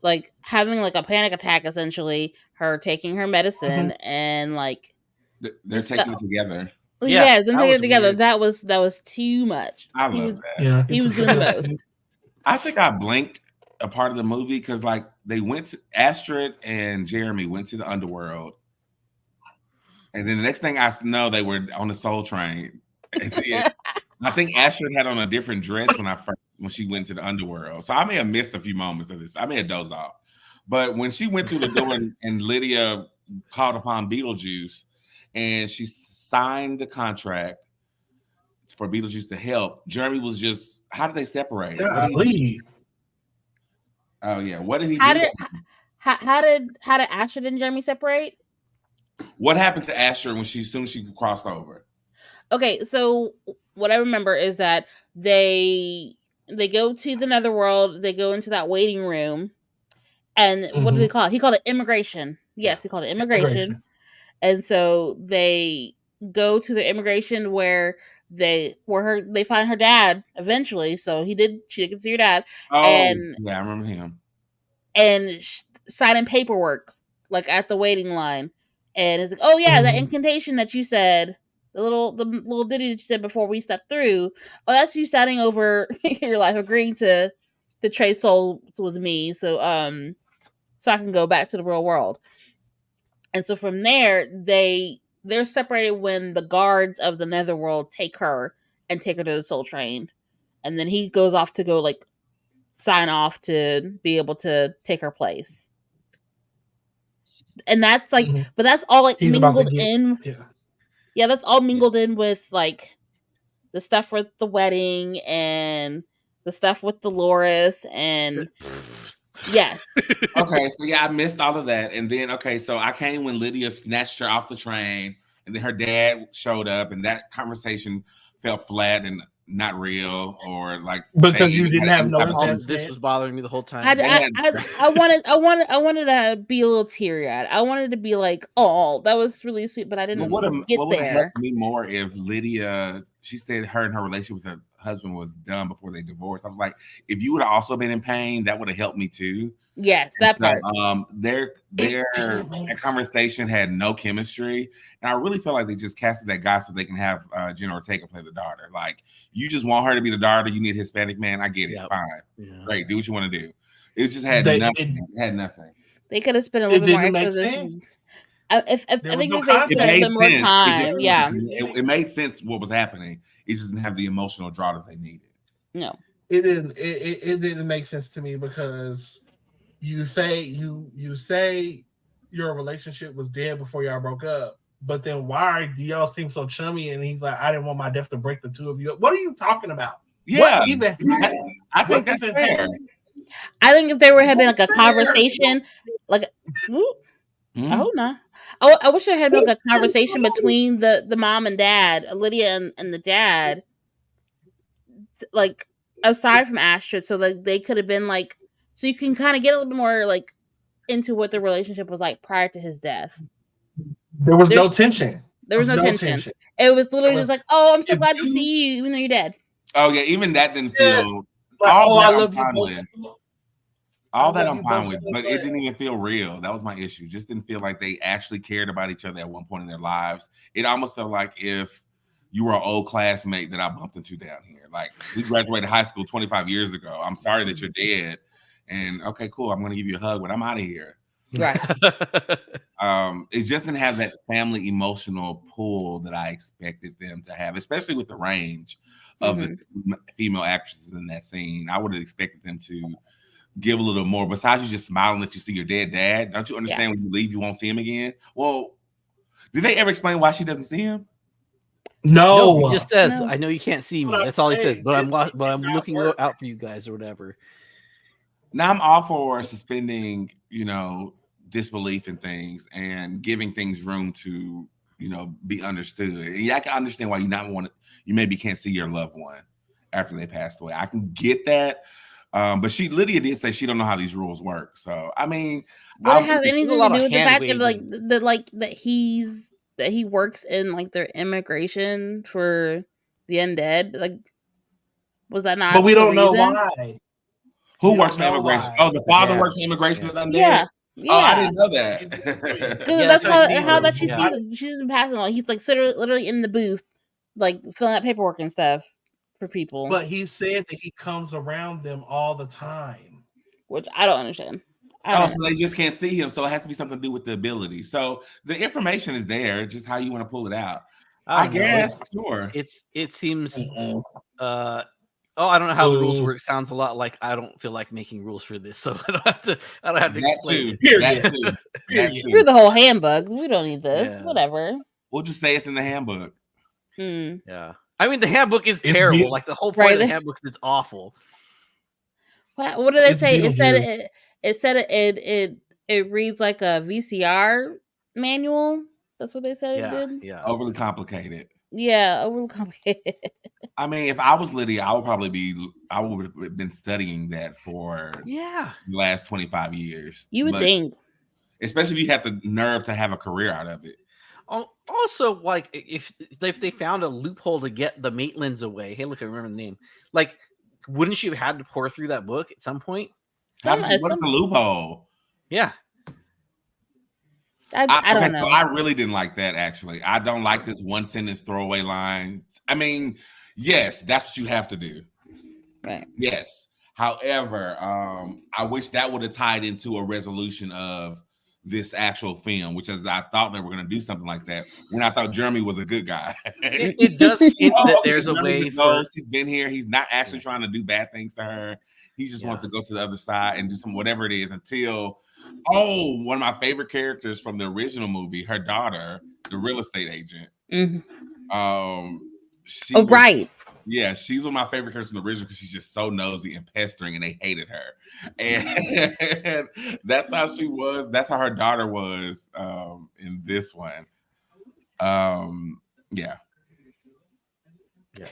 Speaker 1: like having like a panic attack, essentially, her taking her medicine and like
Speaker 2: they're taking it together.
Speaker 1: Yeah, them taking it together. Weird. That was too much.
Speaker 2: I love that.
Speaker 3: Yeah,
Speaker 1: he was doing the most.
Speaker 2: I think I blinked a part of the movie because like they went to Astrid and Jeremy went to the underworld. And then the next thing I know, they were on the Soul Train. I think Astrid had on a different dress when she went to the underworld. So I may have missed a few moments of this. I may have dozed off. But when she went through the door and Lydia called upon Beetlejuice and she signed the contract for Beetlejuice to help, Jeremy was just, how did they separate? Oh yeah, what did he do?
Speaker 1: How did Astrid and Jeremy separate?
Speaker 2: What happened to Astrid when she crossed over?
Speaker 1: Okay, so what I remember is that they go to the netherworld, they go into that waiting room, and what did he call it? He called it immigration. Yes, he called it immigration. And so they go to the immigration where they find her dad eventually. So she did see her dad.
Speaker 2: Oh, and yeah, I remember him.
Speaker 1: And signing paperwork like at the waiting line, and it's like, oh yeah, that incantation that you said. The little ditty that you said before we stepped through. Oh, that's you signing over your life, agreeing to to trade souls with me, so I can go back to the real world. And so from there, they're separated when the guards of the netherworld take her to the soul train, and then he goes off to go like sign off to be able to take her place. And that's like, but that's all like
Speaker 3: He's
Speaker 1: mingled in. Yeah, that's all mingled in with like the stuff with the wedding and the stuff with Dolores and yes.
Speaker 2: Okay, so yeah, I missed all of that. And then so I came when Lydia snatched her off the train, and then her dad showed up, and that conversation felt flat and not real, or like
Speaker 3: because you didn't have no
Speaker 4: this was bothering me the whole time.
Speaker 1: I wanted to be a little teary eyed. I wanted to be like, oh, that was really sweet, but I didn't get there. What would have helped
Speaker 2: me more if Lydia, she said her and her relationship with her husband was done before they divorced. I was like, if you would have also been in pain, that would have helped me too.
Speaker 1: Yes, that part.
Speaker 2: Their conversation had no chemistry, and I really felt like they just casted that guy so they can have Jenna Ortega play the daughter. Like, you just want her to be the daughter. You need a Hispanic man. I get it. Yep. Fine, great. Do what you want to do. It just had nothing. It had nothing.
Speaker 1: They could have spent a little bit more exposition. I think if they spent a bit more time,
Speaker 2: it made sense what was happening. It just didn't have the emotional draw that they needed.
Speaker 1: No,
Speaker 3: it didn't. It didn't make sense to me because you say your relationship was dead before y'all broke up, but then why do y'all think so chummy? And he's like, I didn't want my death to break the two of you up. What are you talking about?
Speaker 2: Yeah, I think that's fair.
Speaker 1: I think if they were having like a conversation, like I hope not. I wish there had been like a conversation between the mom and dad, Lydia and the dad, like aside from Astrid, so like they could have been like, so you can kind of get a little bit more like into what the relationship was like prior to his death.
Speaker 3: There was no tension.
Speaker 1: There was no tension. It was literally just like, oh, I'm so glad to see you, even though you're dead.
Speaker 2: Oh yeah, even that didn't feel. I love you. All that I'm fine with, but it didn't even feel real. That was my issue. Just didn't feel like they actually cared about each other at one point in their lives. It almost felt like if you were an old classmate that I bumped into down here. Like, we graduated high school 25 years ago. I'm sorry that you're dead. And okay, cool. I'm going to give you a hug when I'm out of here.
Speaker 1: Right.
Speaker 2: It just didn't have that family emotional pull that I expected them to have, especially with the range of the female actresses in that scene. I would have expected them to give a little more. Besides you just smiling that you see your dead dad, don't you understand when you leave you won't see him again? Well, did they ever explain why she doesn't see him?
Speaker 3: No,
Speaker 4: he just says, "I know you can't see me." That's all he says. But I'm looking out for you guys or whatever.
Speaker 2: Now I'm all for suspending, disbelief in things and giving things room to, be understood. And yeah, I can understand why you maybe can't see your loved one after they passed away. I can get that. But Lydia did say she don't know how these rules work. So I mean,
Speaker 1: would it have anything to do with the fact that he works in like their immigration for the undead? Like, was that not?
Speaker 3: But we don't know why.
Speaker 2: Who works for immigration? Oh, the father works for immigration for undead.
Speaker 1: Yeah.
Speaker 2: Oh, I didn't know that.
Speaker 1: Because that's how that she sees it. She's been passing on. He's like literally in the booth, like filling out paperwork and stuff for people.
Speaker 3: But he said that he comes around them all the time,
Speaker 1: which I don't understand.
Speaker 2: So they just can't see him. So it has to be something to do with the ability. So the information is there, just how you want to pull it out. I guess. Sure.
Speaker 4: It seems. I don't know how the rules work. Sounds a lot like I don't feel like making rules for this, so I don't have to explain
Speaker 2: it.
Speaker 1: You're the whole handbook. We don't need this. Yeah. Whatever.
Speaker 2: We'll just say it's in the handbook.
Speaker 4: Yeah. I mean, the handbook is terrible. Like the whole point of the handbook is awful.
Speaker 1: What did they say? It said it reads like a VCR manual. That's what they said it did.
Speaker 2: Yeah. Overly complicated.
Speaker 1: Yeah, overly complicated.
Speaker 2: I mean, if I was Lydia, I would have been studying that for the last 25 years.
Speaker 1: You would think.
Speaker 2: Especially if you have the nerve to have a career out of it.
Speaker 4: Also, like if they found a loophole to get the Maitlands away, hey, look, I remember the name. Like, wouldn't she have had to pour through that book at some point?
Speaker 2: What is the loophole?
Speaker 4: Yeah.
Speaker 1: I don't know.
Speaker 2: So I really didn't like that, actually. I don't like this one sentence throwaway line. I mean, yes, that's what you have to do.
Speaker 1: Right.
Speaker 2: Yes. However, I wish that would have tied into a resolution of this actual film, which is I thought they were going to do something like that when I thought Jeremy was a good guy.
Speaker 4: It does hint that there's a way for
Speaker 2: he's been here. He's not actually trying to do bad things to her. He just wants to go to the other side and do some whatever it is until one of my favorite characters from the original movie, her daughter, the real estate agent.
Speaker 1: Right.
Speaker 2: Yeah, she's one of my favorite characters in the original because she's just so nosy and pestering, and they hated her. And that's how she was. That's how her daughter was in this one. Yeah.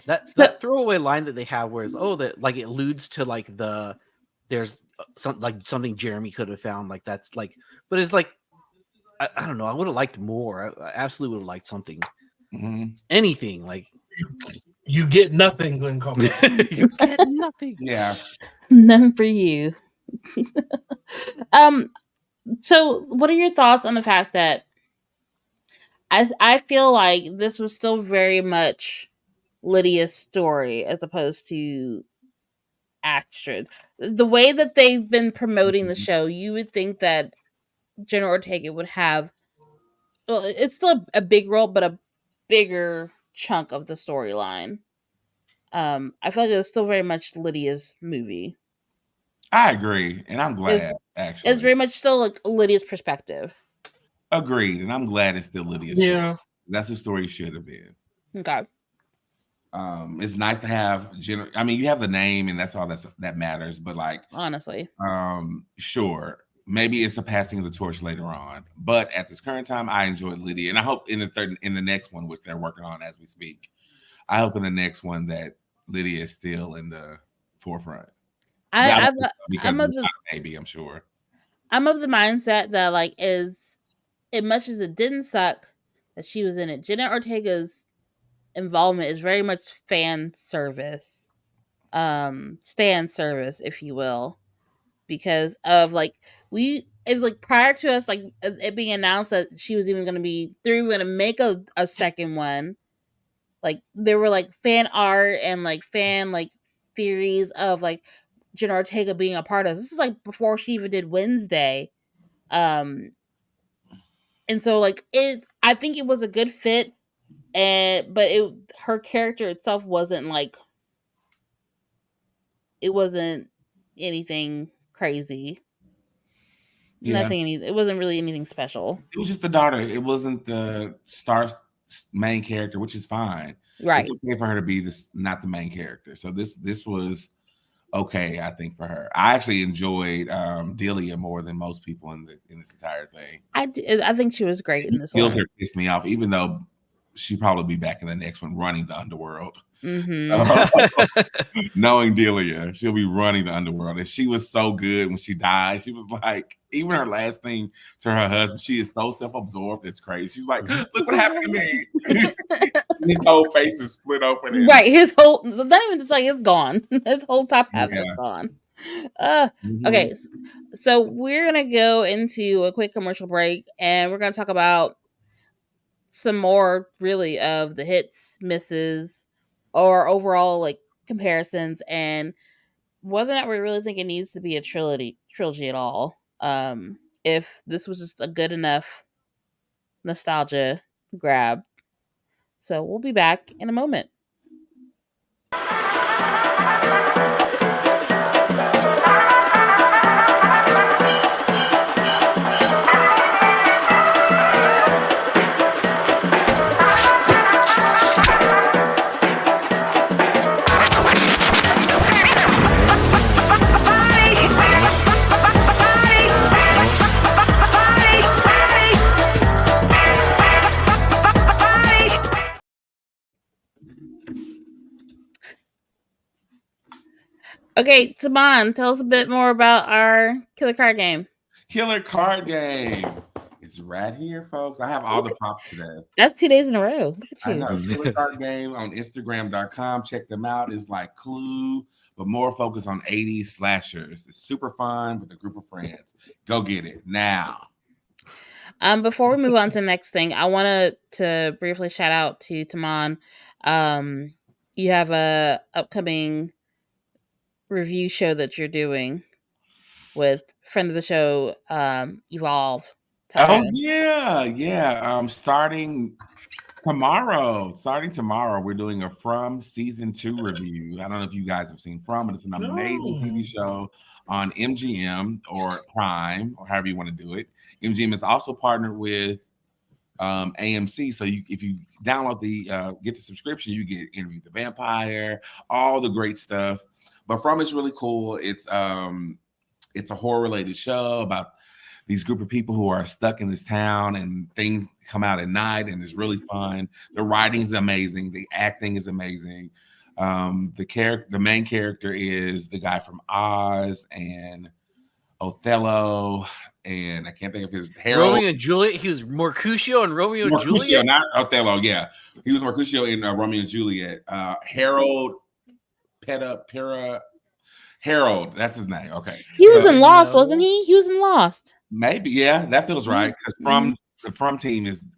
Speaker 4: That's that throwaway line that they have, where it's that like it alludes to like there's something Jeremy could have found, like that's like, but it's like I don't know. I would have liked more. I absolutely would have liked something, anything like.
Speaker 3: You get nothing, Glenn Coleman.
Speaker 4: You get nothing.
Speaker 2: Yeah.
Speaker 1: None for you. So what are your thoughts on the fact that I feel like this was still very much Lydia's story as opposed to Astrid? The way that they've been promoting the show, you would think that Jenna Ortega would have, well, it's still a big role, but a bigger chunk of the storyline. I feel like it was still very much Lydia's movie.
Speaker 2: I agree, and I'm glad. Actually,
Speaker 1: it's very much still like Lydia's perspective.
Speaker 2: Agreed, and I'm glad it's still Lydia's.
Speaker 3: Yeah,
Speaker 2: story. That's the story it should have been.
Speaker 1: Okay.
Speaker 2: It's nice to have Jenna. I mean, you have the name, and that's all that matters. But like,
Speaker 1: honestly,
Speaker 2: sure, maybe it's a passing of the torch later on. But at this current time, I enjoyed Lydia, and I hope in the next one, which they're working on as we speak, I hope in the next one that Lydia is still in the forefront. I'm sure.
Speaker 1: I'm of the mindset that like as much as it didn't suck that she was in it, Jenna Ortega's involvement is very much fan service, stan service, if you will, because of like prior to us like it being announced that she was even going to be they're going to make a second one. Like there were like fan art and like fan like theories of like Jenna Ortega being a part of this. Is like before she even did Wednesday. And so like I think it was a good fit, but her character itself wasn't like, it wasn't anything crazy. Yeah. It wasn't really anything special.
Speaker 2: It was just the daughter. It wasn't the star main character, which is fine.
Speaker 1: Right.
Speaker 2: It's okay for her to be not the main character. So this was okay, I think, for her. I actually enjoyed Delia more than most people in this entire thing.
Speaker 1: I think she was great in this one.
Speaker 2: Her pissed me off, even though she'd probably be back in the next one running the underworld. Knowing Delia, she'll be running the underworld. And she was so good when she died. She was like, even her last thing to her husband, she is so self-absorbed, it's crazy. She was like, look what happened to me. His whole face is split open.
Speaker 1: Right, his whole, not even just like it's gone. His whole top half is gone. Okay, so we're gonna go into a quick commercial break, and we're gonna talk about some more really of the hits, misses, or overall like comparisons, and whether or not we really think it needs to be a trilogy at all. If this was just a good enough nostalgia grab. So we'll be back in a moment. Okay, Taman, tell us a bit more about our killer card game.
Speaker 2: Killer card game. It's right here, folks. I have all the props today.
Speaker 1: That's 2 days in a row. Look at you.
Speaker 2: I know. Killer card game on Instagram.com. Check them out. It's like Clue, but more focused on 80s slashers. It's super fun with a group of friends. Go get it now.
Speaker 1: Before we move on to the next thing, I wanted to briefly shout out to Taman. You have a upcoming review show that you're doing with friend of the show, Evolve.
Speaker 2: Oh yeah. Starting tomorrow, we're doing a From season 2 review. I don't know if you guys have seen From, but it's an amazing TV show on MGM or Prime or however you want to do it. MGM is also partnered with AMC, so if you download get the subscription, you get Interview with the Vampire, all the great stuff. But From is really cool. It's a horror related show about these group of people who are stuck in this town and things come out at night, and it's really fun. The writing is amazing. The acting is amazing. The main character is the guy from Oz and Othello, and I can't think of his Harold.
Speaker 4: Romeo and Juliet. He was Mercutio and Romeo and Juliet.
Speaker 2: Not Othello. Yeah, he was Mercutio in Romeo and Juliet. Harold Harold, that's his name. Okay,
Speaker 1: he was in Lost, wasn't he? He was in Lost.
Speaker 2: Maybe, yeah, that feels right. Because the From team is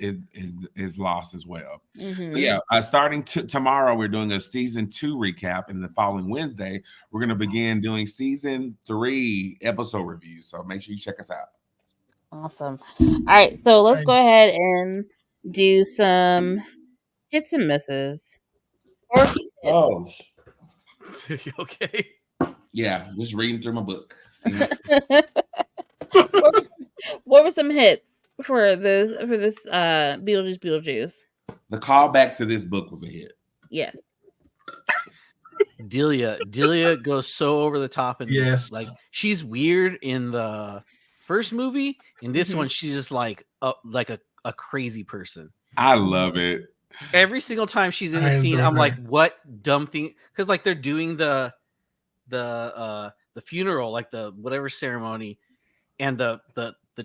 Speaker 2: Lost as well. Mm-hmm. So yeah, starting tomorrow, we're doing a season 2 recap, and the following Wednesday, we're going to begin doing season 3 episode reviews. So make sure you check us out.
Speaker 1: Awesome. All right, so let's go ahead and do some hits and misses.
Speaker 4: Okay.
Speaker 2: Yeah, just reading through my book.
Speaker 1: What were some hits for this Beetlejuice?
Speaker 2: The callback to this book was a hit.
Speaker 1: Yes.
Speaker 4: Delia goes so over the top, and like she's weird in the first movie. In this one, she's just like a crazy person.
Speaker 2: I love it.
Speaker 4: Every single time she's in the scene, I'm like, what dumb thing? Because like they're doing the funeral, like the whatever ceremony, and the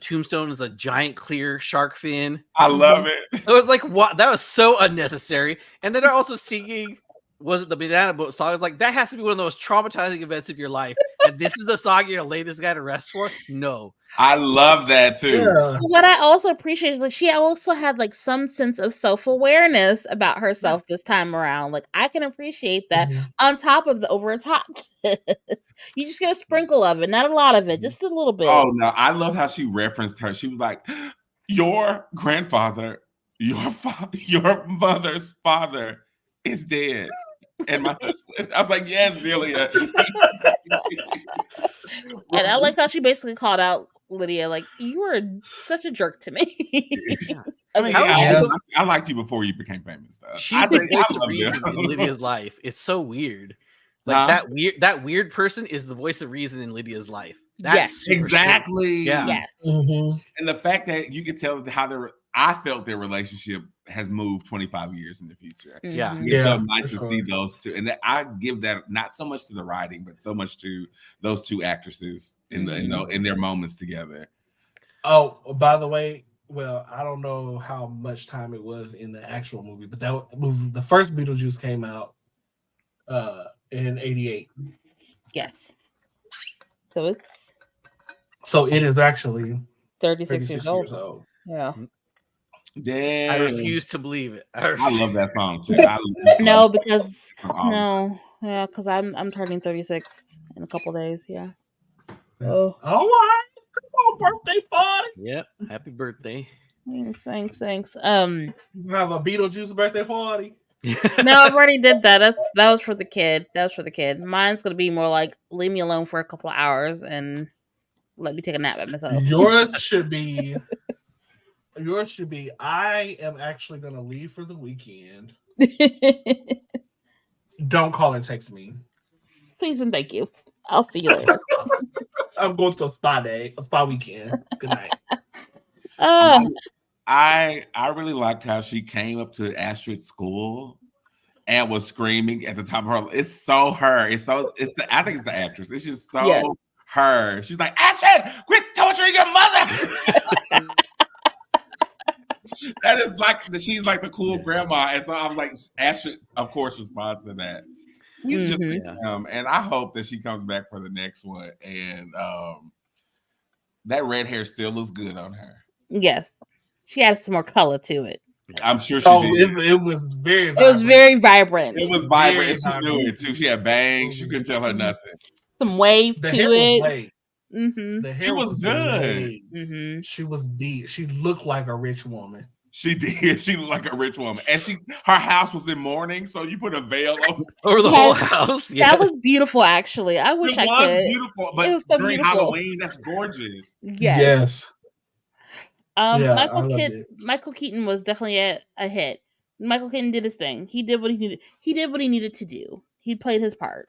Speaker 4: tombstone is a giant clear shark fin.
Speaker 2: I love it.
Speaker 4: I was like, what? That was so unnecessary. And then they're also singing, was it the Banana Boat song? I was like, that has to be one of the most traumatizing events of your life. And this is the song you're gonna lay this guy to rest for? No.
Speaker 2: I love that too.
Speaker 1: Yeah. What I also appreciate is like she also had like some sense of self-awareness about herself this time around. Like I can appreciate that on top of the over top. You just get a sprinkle of it, not a lot of it, just a little bit.
Speaker 2: Oh no, I love how she referenced her. She was like, your grandfather, your mother's father is dead. And my husband, I was like, yes, Delia.
Speaker 1: And I like how she basically called out Lydia, like, you were such a jerk to me.
Speaker 2: I liked you before you became famous, though.
Speaker 4: She's the voice of reason in Lydia's life. It's so weird. Like that weird person is the voice of reason in Lydia's life. That's
Speaker 2: exactly.
Speaker 4: Yeah.
Speaker 1: Yes.
Speaker 2: Mm-hmm. And the fact that you could tell how I felt their relationship has moved 25 years in the future.
Speaker 4: Yeah.
Speaker 2: It felt nice to see those two. And I give that not so much to the writing, but so much to those two actresses in their moments together.
Speaker 3: Oh, by the way, well, I don't know how much time it was in the actual movie, but that movie, the first Beetlejuice came out in 88.
Speaker 1: Yes.
Speaker 3: So it is actually
Speaker 1: 36 years old. Yeah.
Speaker 2: Dang.
Speaker 4: I refuse to believe it.
Speaker 2: I love that song too.
Speaker 1: No, because because I'm turning 36 in a couple days. Yeah.
Speaker 3: Oh, all right. Come on, birthday party.
Speaker 4: Yep. Happy birthday.
Speaker 1: Thanks.
Speaker 3: You have a Beetlejuice birthday party.
Speaker 1: No, I've already did that. That was for the kid. Mine's gonna be more like leave me alone for a couple of hours and let me take a nap by myself.
Speaker 3: Yours should be. I am actually gonna leave for the weekend. Don't call and text me.
Speaker 1: Please and thank you. I'll see you later.
Speaker 3: I'm going to a spa weekend. Good night.
Speaker 2: I really liked how she came up to Astrid's school and was screaming at the top of her. It's so her. I think it's the actress. It's just so her. She's like, Astrid, quit torturing your mother. That is like she's like the cool grandma, and so I was like, Astrid, of course, responds to that. He's just and I hope that she comes back for the next one. And that red hair still looks good on her.
Speaker 1: Yes, she added some more color to it.
Speaker 2: I'm sure she did.
Speaker 3: It was very.
Speaker 1: It was very vibrant.
Speaker 2: It was vibrant. And she knew it too. She had bangs. You couldn't tell her nothing.
Speaker 1: some wave
Speaker 3: The
Speaker 1: to
Speaker 3: hair
Speaker 1: it.
Speaker 3: was laid.
Speaker 1: Mm-hmm.
Speaker 3: The hair
Speaker 2: She was good.
Speaker 1: Mm-hmm.
Speaker 3: She was deep. She looked like a rich woman.
Speaker 2: She did. She looked like a rich woman, and her house was in mourning, so you put a veil
Speaker 4: over the whole house.
Speaker 1: Yeah. That was beautiful, actually. I wish I could.
Speaker 2: Beautiful, but
Speaker 1: it was so
Speaker 2: during
Speaker 1: beautiful.
Speaker 2: Halloween, that's gorgeous.
Speaker 3: Yes.
Speaker 1: Michael Keaton was definitely a hit. Michael Keaton did his thing. He did what he needed. He did what he needed to do. He played his part.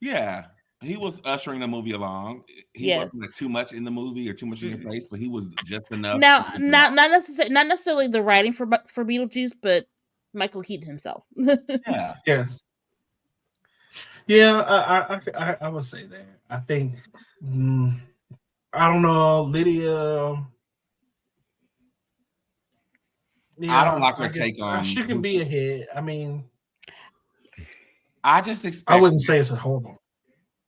Speaker 2: Yeah. He was ushering the movie along. He wasn't like too much in the movie or too much in your face, but he was just enough.
Speaker 1: Now, not necessarily the writing for Beetlejuice, but Michael Keaton himself.
Speaker 2: Yeah.
Speaker 3: Yes. Yeah, I would say that. I think I don't know, Lydia. Yeah,
Speaker 2: I don't like her take on.
Speaker 3: She can be a hit. I mean,
Speaker 2: I just expect.
Speaker 3: I wouldn't say it's a horrible.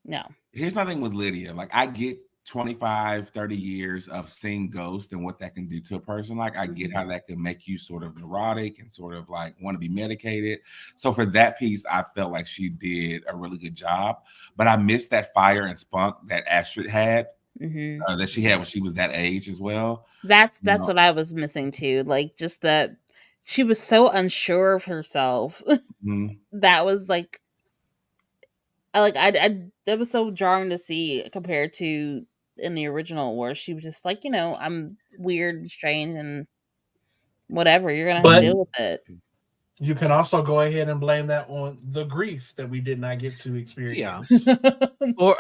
Speaker 1: No.
Speaker 2: Here's my thing with Lydia. Like, I get 25, 30 years of seeing ghosts and what that can do to a person. Like, I get how that can make you sort of neurotic and sort of like want to be medicated. So for that piece, I felt like she did a really good job. But I missed that fire and spunk that Astrid had. That she had when she was that age as well.
Speaker 1: That's what I was missing too. Like, just that she was so unsure of herself. That was like that was so jarring to see compared to in the original, where she was just like, I'm weird and strange and whatever. You're gonna have to deal with it.
Speaker 3: You can also go ahead and blame that on the grief that we did not get to experience.
Speaker 4: Yeah. Or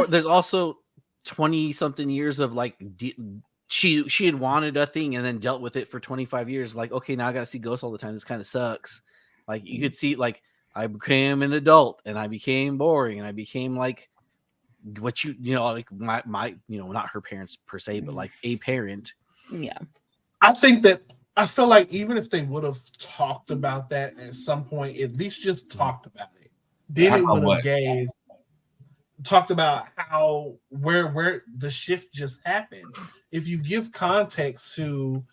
Speaker 4: there's also 20-something years of like she had wanted a thing and then dealt with it for 25 years. Like, okay, now I got to see ghosts all the time. This kind of sucks. Like, you could see, like, I became an adult and I became boring and I became like what like my not her parents per se, but like a parent.
Speaker 1: Yeah.
Speaker 3: I think that I feel like even if they would have talked about that at some point, at least just talked about it, then it would have talked about how where the shift just happened. If you give context to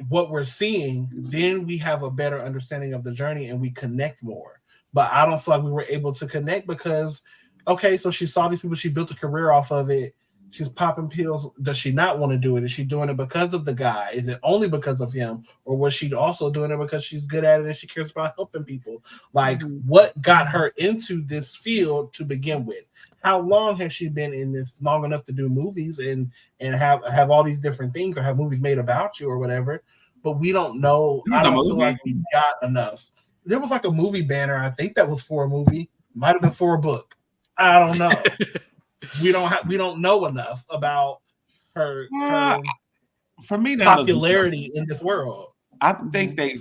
Speaker 3: what we're seeing, then we have a better understanding of the journey and we connect more. But I don't feel like we were able to connect because, okay, so she saw these people, she built a career off of it. She's popping pills. Does she not want to do it? Is she doing it because of the guy? Is it only because of him? Or was she also doing it because she's good at it and she cares about helping people? Like, what got her into this field to begin with? How long has she been in this? Long enough to do movies and have all these different things or have movies made about you or whatever? But we don't know. I don't feel like we got enough. There was like a movie banner. I think that was for a movie. Might have been for a book. I don't know. We don't know enough about her
Speaker 2: for me
Speaker 3: popularity in this world.
Speaker 2: I think they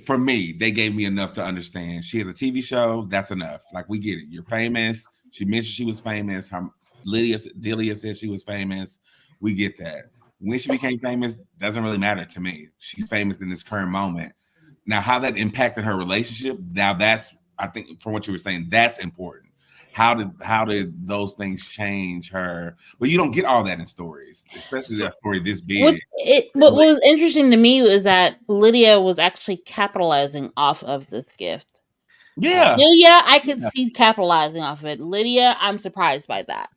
Speaker 2: gave me enough to understand. She has a TV show, that's enough. Like, we get it. You're famous. She mentioned she was famous. Delia said she was famous. We get that. When she became famous doesn't really matter to me. She's famous in this current moment. Now, how that impacted her relationship, now that's, I think, from what you were saying, that's important. How did those things change her? But you don't get all that in stories, especially that story this big.
Speaker 1: What was interesting to me was that Lydia was actually capitalizing off of this gift.
Speaker 2: Yeah.
Speaker 1: Delia, I could see capitalizing off of it. Lydia, I'm surprised by that.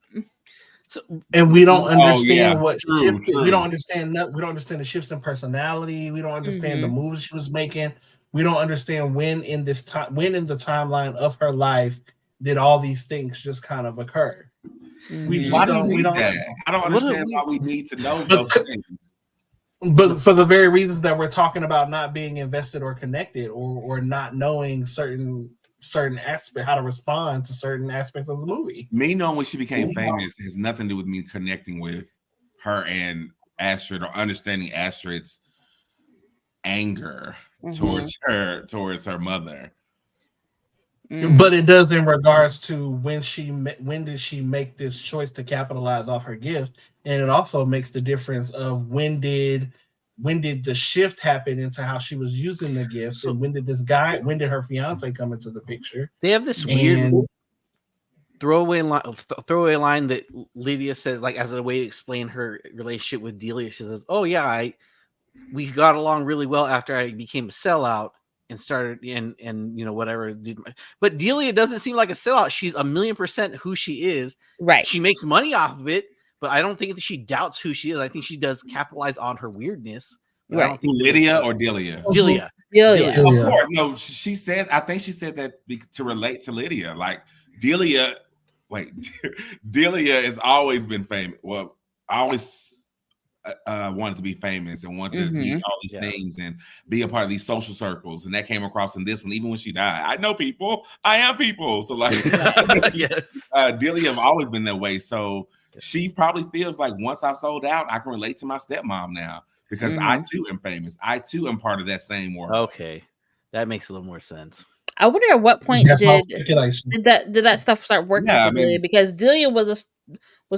Speaker 3: So, and we don't understand what shifted. We don't understand we don't understand the shifts in personality. We don't understand the moves she was making. We don't understand when in the timeline of her life did all these things just kind of occur. We just don't.
Speaker 2: I don't understand why we need to know those things.
Speaker 3: But for the very reasons that we're talking about not being invested or connected or not knowing certain aspects, how to respond to certain aspects of the movie.
Speaker 2: Me knowing when she became famous has nothing to do with me connecting with her and Astrid or understanding Astrid's anger towards her mother.
Speaker 3: But it does in regards to when did she make this choice to capitalize off her gift, and it also makes the difference of when did the shift happen into how she was using the gift, and when did her fiance come into the picture?
Speaker 4: They have this weird throwaway line that Lydia says, like, as a way to explain her relationship with Delia. She says, "Oh yeah, we got along really well after I became a sellout, and started and whatever. But Delia doesn't seem like a sellout. She's 1,000,000% who she is.
Speaker 1: Right.
Speaker 4: She makes money off of it, but I don't think that she doubts who she is. I think she does capitalize on her weirdness.
Speaker 1: Right.
Speaker 4: I don't think
Speaker 2: Lydia or Delia?
Speaker 4: Delia.
Speaker 2: Of course. No, she said. I think she said that to relate to Lydia. Like Delia. Wait, Delia has always been famous. Well, I always wanted to be famous and wanted to be all these things and be a part of these social circles. And that came across in this one, even when she died. I know people. I am people. So like,
Speaker 4: yes,
Speaker 2: Delia have always been that way. So she probably feels like once I sold out, I can relate to my stepmom now because I too am famous. I too am part of that same world.
Speaker 4: Okay, that makes a little more sense.
Speaker 1: I wonder at what point did that stuff start working for Delia, because Delia was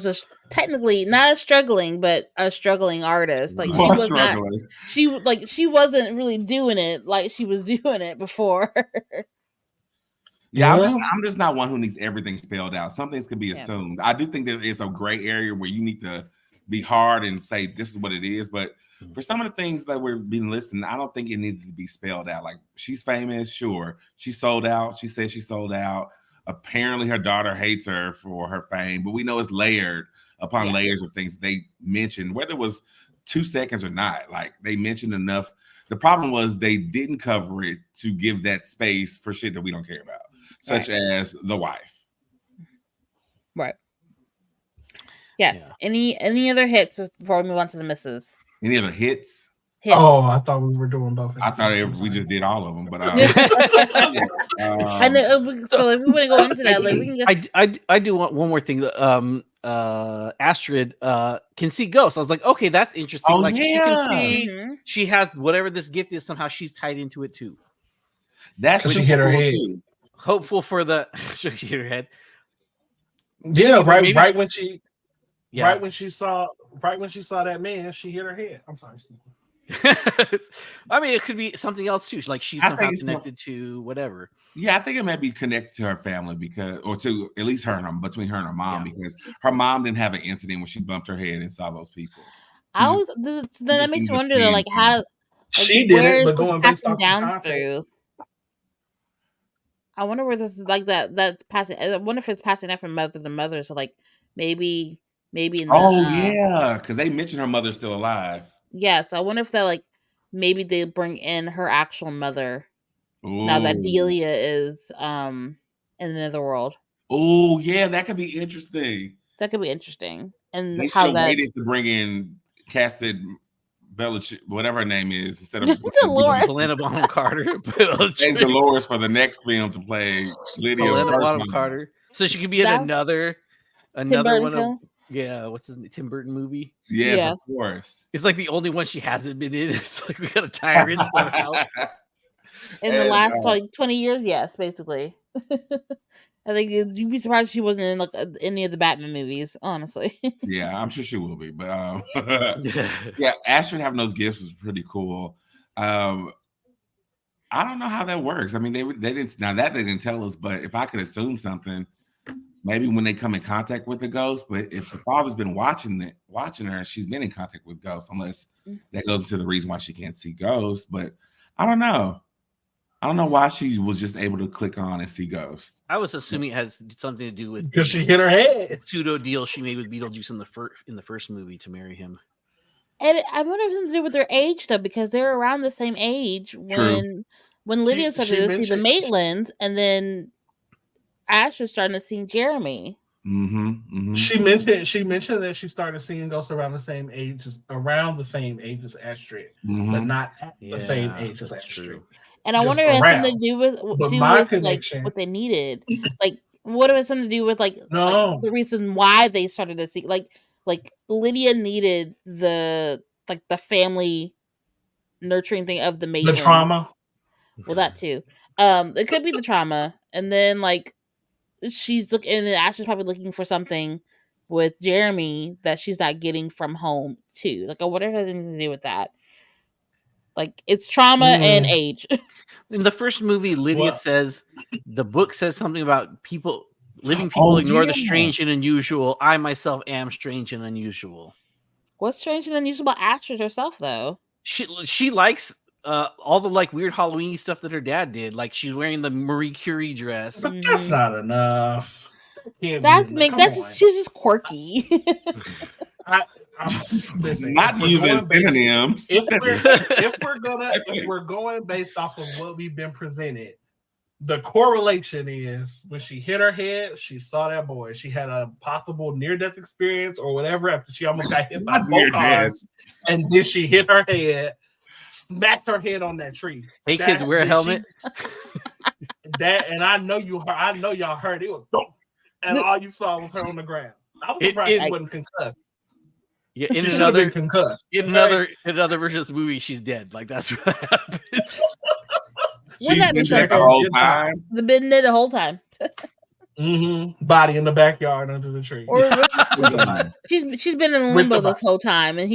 Speaker 1: a technically not a struggling, but a struggling artist. Like she was not, she wasn't really doing it like she was doing it before.
Speaker 2: Yeah, I'm just not one who needs everything spelled out. Some things could be assumed. I do think there is a gray area where you need to be hard and say this is what it is, but for some of the things that we're being listened, I don't think it needed to be spelled out. Like she's famous, sure. She sold out. She said she sold out. Apparently her daughter hates her for her fame, but we know it's layered upon layers of things they mentioned, whether it was 2 seconds or not. Like they mentioned enough. The problem was they didn't cover it to give that space for shit that we don't care about, such as the wife.
Speaker 1: Right. Yes. Yeah. Any other hits before we move on to the misses?
Speaker 2: Any other hits?
Speaker 3: Oh, I thought we were doing both.
Speaker 2: I thought we just did all of them, but
Speaker 1: I know. So if we want to go into that, like we can just...
Speaker 4: I do want one more thing. Astrid can see ghosts. I was like, okay, that's interesting.
Speaker 2: Oh,
Speaker 4: like she can see. She has whatever this gift is. Somehow she's tied into it too.
Speaker 2: That's
Speaker 3: she hit her head.
Speaker 4: Hopeful for the she hit her head.
Speaker 3: Yeah, right when she. Yeah. Right when she saw that man, she hit her head. I'm sorry.
Speaker 4: I mean, it could be something else too. Like she's somehow connected to whatever.
Speaker 2: Yeah, I think it might be connected to her family or to at least between her and her mom, because her mom didn't have an incident when she bumped her head and saw those people.
Speaker 1: That makes me wonder though, like how
Speaker 3: she did it, but going based off
Speaker 1: down through. I wonder where this is like that's passing. I wonder if it's passing down from mother to mother. So like maybe in the,
Speaker 2: because they mentioned her mother's still alive.
Speaker 1: Yes, I wonder if that like maybe they bring in her actual mother now that Delia is in another world.
Speaker 2: Oh yeah, that could be interesting.
Speaker 1: And
Speaker 2: they
Speaker 1: how that
Speaker 2: waited to bring in casted Beetlejuice, whatever her name is, instead of
Speaker 1: Dolores.
Speaker 4: Helena Bonham Carter.
Speaker 2: And Dolores for the next film to play Lydia.
Speaker 4: Helena Bonham Carter, so she could be in another one of. Yeah, what's his name? Tim Burton movie?
Speaker 2: Yes, of course.
Speaker 4: It's like the only one she hasn't been in. It's like we gotta tie her in somehow.
Speaker 1: In the last 20 years, yes, basically. I think you'd be surprised if she wasn't in like any of the Batman movies, honestly.
Speaker 2: Yeah, I'm sure she will be. But yeah, Astrid having those gifts was pretty cool. I don't know how that works. I mean, they didn't. Now that they didn't tell us, but if I could assume something. Maybe when they come in contact with the ghost, but if the father's been watching her, she's been in contact with ghosts, unless that goes into the reason why she can't see ghosts. But I don't know. I don't know why she was just able to click on and see ghosts.
Speaker 4: I was assuming it has something to do with
Speaker 3: because she hit her head.
Speaker 4: Pseudo deal she made with Beetlejuice in the first movie to marry him.
Speaker 1: And I wonder if it's something to do with their age though, because they're around the same age when Lydia started to see the Maitlands, and then Ash was starting to see Jeremy.
Speaker 3: She mentioned that she started seeing ghosts around the same age as Astrid, but not at the same age as Astrid.
Speaker 1: And I wonder if it has something to do with like what they needed. Like, what if it's something to do with like the reason why they started to see like Lydia needed the family nurturing thing of the Maitland.
Speaker 3: The trauma.
Speaker 1: Well, that too. It could be the trauma, and then like. She's looking, and Ash is probably looking for something with Jeremy that she's not getting from home too. Like, I wonder if it has anything to do with that. Like, it's trauma and age.
Speaker 4: In the first movie, Lydia says the book says something about living people ignore the strange and unusual. I myself am strange and unusual.
Speaker 1: What's strange and unusual about Astrid herself, though?
Speaker 4: She likes all the like weird Halloween stuff that her dad did. Like she's wearing the Marie Curie dress.
Speaker 3: But that's not enough.
Speaker 1: She's just quirky.
Speaker 3: Listen,
Speaker 2: not using synonyms.
Speaker 3: If we're going based off of what we've been presented, the correlation is when she hit her head, she saw that boy. She had a possible near-death experience or whatever after she almost got hit by both cars, and then she hit her head, smacked her head on that tree.
Speaker 4: Hey, kids, wear a helmet.
Speaker 3: And I know y'all heard it was boom, and all you saw was her on the ground. I was surprised she wasn't concussed.
Speaker 4: Yeah,
Speaker 3: in another concussed.
Speaker 4: In another version of the movie, she's dead. Like that's what happened.
Speaker 2: She's been there the whole time.
Speaker 1: Been there the whole time.
Speaker 3: Body in the backyard under the tree.
Speaker 1: She's been in limbo this whole time, and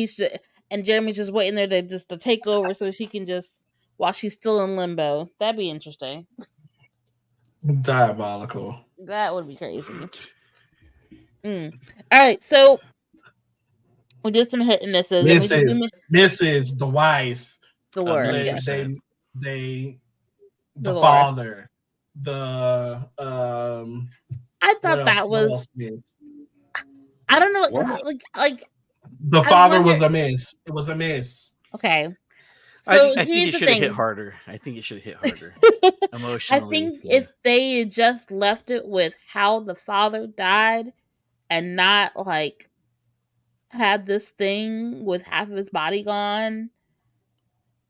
Speaker 1: Jeremy's just waiting there to take over so she can just while she's still in limbo. That'd be interesting.
Speaker 3: Diabolical.
Speaker 1: That would be crazy. All right, so we did some hit and misses.
Speaker 3: Mrs. The wife.
Speaker 1: Dolores.
Speaker 3: The father.
Speaker 1: I thought that was. I don't know. Like
Speaker 3: the father was a miss. It was a miss.
Speaker 1: Okay. So
Speaker 4: I think it should have hit harder. Emotionally.
Speaker 1: I think if they had just left it with how the father died and not like had this thing with half of his body gone,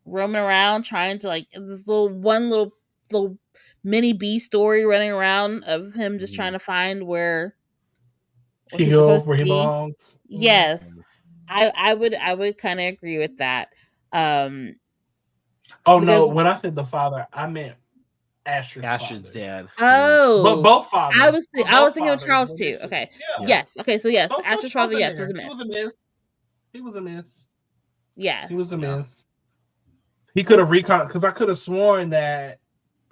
Speaker 1: roaming around trying to like this little mini B story running around of him just trying to find where
Speaker 3: he belongs.
Speaker 1: Yes. I would kind of agree with that.
Speaker 3: No, when I said the father, I meant Astrid's
Speaker 4: dad.
Speaker 1: Oh,
Speaker 3: but both fathers.
Speaker 1: I was thinking of Charles too. Okay. Yeah. Yes. Okay. So yes, Astrid's father. Yes, was a miss.
Speaker 3: He was a miss.
Speaker 1: Yeah.
Speaker 3: He was a miss. He could have because I could have sworn that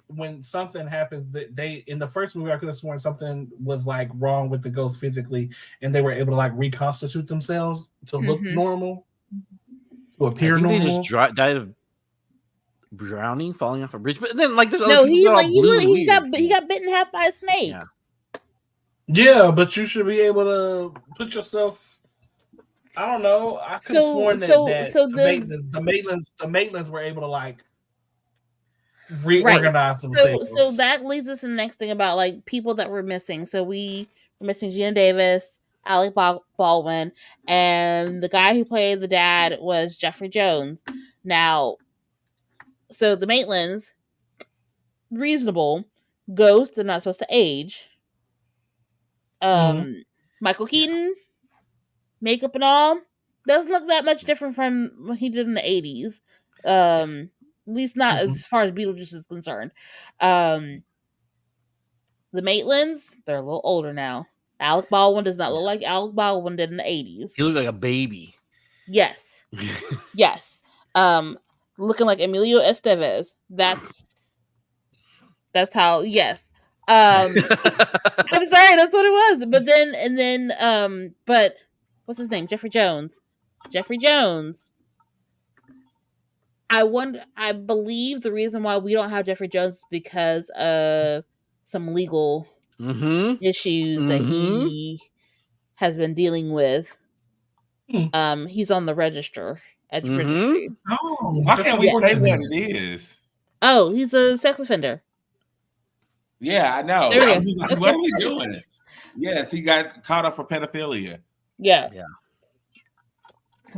Speaker 3: when something happens, that they in the first movie, I could have sworn something was like wrong with the ghost physically, and they were able to like reconstitute themselves to look normal, to appear normal.
Speaker 4: They just died of drowning, falling off a bridge. But then, like, there's
Speaker 1: he got bitten half by a snake.
Speaker 3: Yeah, but you should be able to put yourself. I don't know. I could have sworn that the Maitlands were able to like reorganize themselves.
Speaker 1: So that leads us to the next thing about like people that were missing. So we were missing Gina Davis, Alec Baldwin, and the guy who played the dad was Jeffrey Jones. Now, so the Maitlands, reasonable, ghost, they're not supposed to age. Michael Keaton, makeup and all, doesn't look that much different from what he did in the 80s. At least not as far as Beetlejuice is concerned. The Maitlands, they're a little older now. Alec Baldwin does not look like Alec Baldwin did in the 80s.
Speaker 4: He looked like a baby.
Speaker 1: Yes. Yes. Looking like Emilio Estevez. That's how, yes. I'm sorry, that's what it was. But then, but what's his name? Jeffrey Jones. I believe the reason why we don't have Jeffrey Jones is because of some legal issues that he has been dealing with. He's on the register at the registry.
Speaker 2: Oh, why can't we say what it is?
Speaker 1: Oh, he's a sex offender.
Speaker 2: Yeah, I know.
Speaker 1: Like,
Speaker 2: what are we doing? Yes, he got caught up for pedophilia.
Speaker 1: Yeah.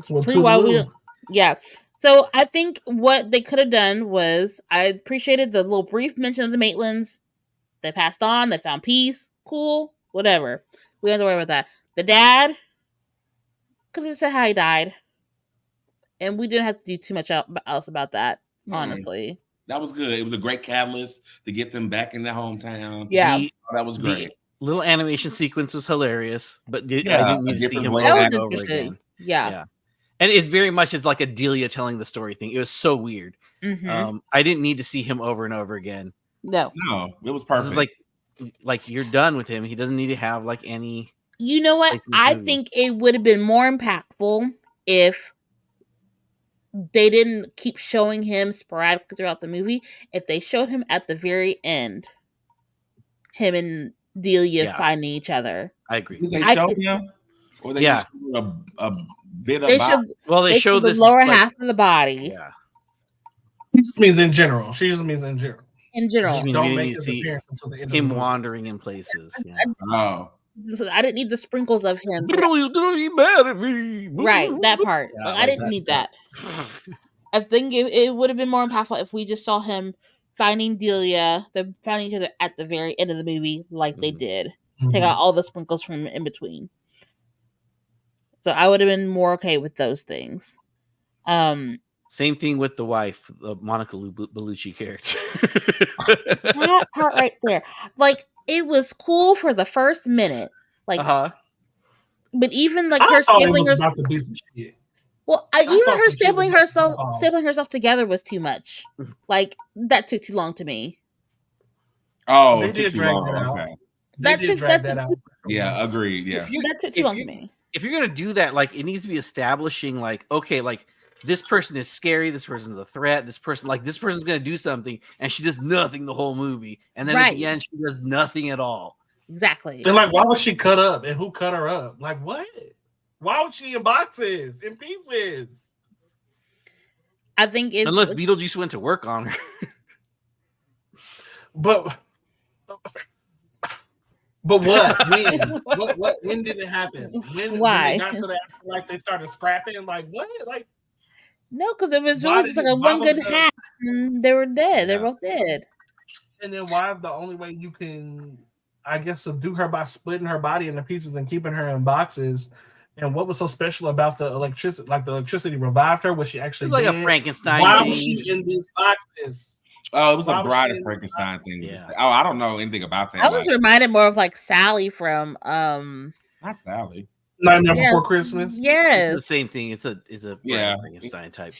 Speaker 1: Pretty wild. Yeah. So I think what they could have done was, I appreciated the little brief mention of the Maitlands. They passed on. They found peace. Cool. Whatever. We don't have to worry about that. The dad, because he said how he died. And we didn't have to do too much else about that, honestly.
Speaker 2: That was good. It was a great catalyst to get them back in their hometown.
Speaker 1: Yeah.
Speaker 2: That was great.
Speaker 4: The little animation sequence was hilarious, but I didn't need to see him over and over again.
Speaker 1: Yeah.
Speaker 4: And it very much is like a Delia telling the story thing. It was so weird. I didn't need to see him over and over again.
Speaker 2: No, it was perfect.
Speaker 4: Like you're done with him. He doesn't need to have like any.
Speaker 1: You know what? I think it would have been more impactful if they didn't keep showing him sporadically throughout the movie. If they showed him at the very end, him and Delia finding each other.
Speaker 4: I agree.
Speaker 2: Did they show him? Or they just showed a bit of body?
Speaker 4: They showed
Speaker 1: the
Speaker 4: this
Speaker 1: lower half of the body.
Speaker 4: Yeah.
Speaker 3: She just means in general. She just means in general.
Speaker 1: In general.
Speaker 3: Just don't make his appearance until the end
Speaker 4: him
Speaker 3: of the movie.
Speaker 4: wandering in places. Yeah.
Speaker 2: Oh.
Speaker 1: I didn't need the sprinkles of him.
Speaker 4: Don't be mad at me.
Speaker 1: Right, that part.
Speaker 3: Yeah,
Speaker 1: I didn't need that. I think it would have been more impactful if we just saw him finding Delia, them finding each other at the very end of the movie, like they did. Take out all the sprinkles from in between. So I would have been more okay with those things.
Speaker 4: Same thing with the wife, the Monica Bellucci character.
Speaker 1: That part right there, like it was cool for the first minute, like. But even like her stapling herself. Well, even her stapling herself together was too much. Like that took too long to me.
Speaker 2: Oh,
Speaker 3: they did drag that out.
Speaker 2: Okay.
Speaker 3: That out.
Speaker 2: Yeah, agreed. Yeah,
Speaker 1: that took too long to me.
Speaker 4: If you're gonna do that, like it needs to be establishing, like okay, like this person is scary, this person's a threat, this person's gonna do something, and she does nothing the whole movie, and then at the end she does nothing at all.
Speaker 1: Exactly.
Speaker 3: They're like, why was she cut up, and who cut her up? Like what? Why was she in boxes, in pieces?
Speaker 1: I think
Speaker 4: unless Beetlejuice went to work on her.
Speaker 3: But what? When? When did it happen?
Speaker 1: Why?
Speaker 3: When they got to the afterlife, they started scrapping. Like what? Like
Speaker 1: no, because it was really just like a one good half, and they were dead. Yeah. They're both dead.
Speaker 3: And then why is the only way you can, I guess, subdue her by splitting her body into pieces and keeping her in boxes? And what was so special about the electricity? Like the electricity revived her? Was she actually
Speaker 4: like
Speaker 3: dead?
Speaker 4: A Frankenstein?
Speaker 3: Why was she in these boxes?
Speaker 2: Oh, it was a Bride of Frankenstein thing. Yeah. Oh, I don't know anything about that.
Speaker 1: I was reminded more of like Sally from
Speaker 2: not Sally.
Speaker 3: Nightmare Before Christmas.
Speaker 1: Yes,
Speaker 4: it's the same thing. It's a Frankenstein type.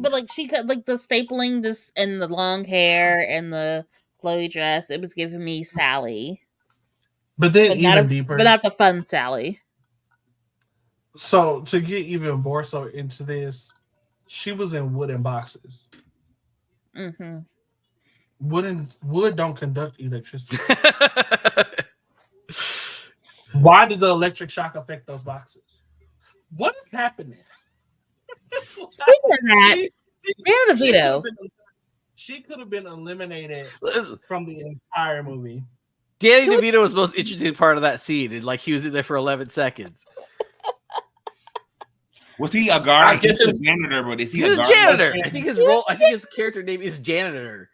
Speaker 1: But like she cut like the stapling this and the long hair and the flowy dress. It was giving me Sally.
Speaker 3: But then even deeper,
Speaker 1: but not the fun Sally.
Speaker 3: So to get even more so into this, she was in wooden boxes.
Speaker 1: Mm-hmm.
Speaker 3: Wood don't conduct electricity. Why did the electric shock affect those boxes? What is happening?
Speaker 1: Speaking of that, Danny DeVito.
Speaker 3: She could have been eliminated from the entire movie.
Speaker 4: Danny DeVito was the most interesting part of that scene, and like he was in there for 11 seconds.
Speaker 2: Was he a guard? I guess he's a janitor, but is he a
Speaker 4: janitor? I think his role. I think his character name is janitor.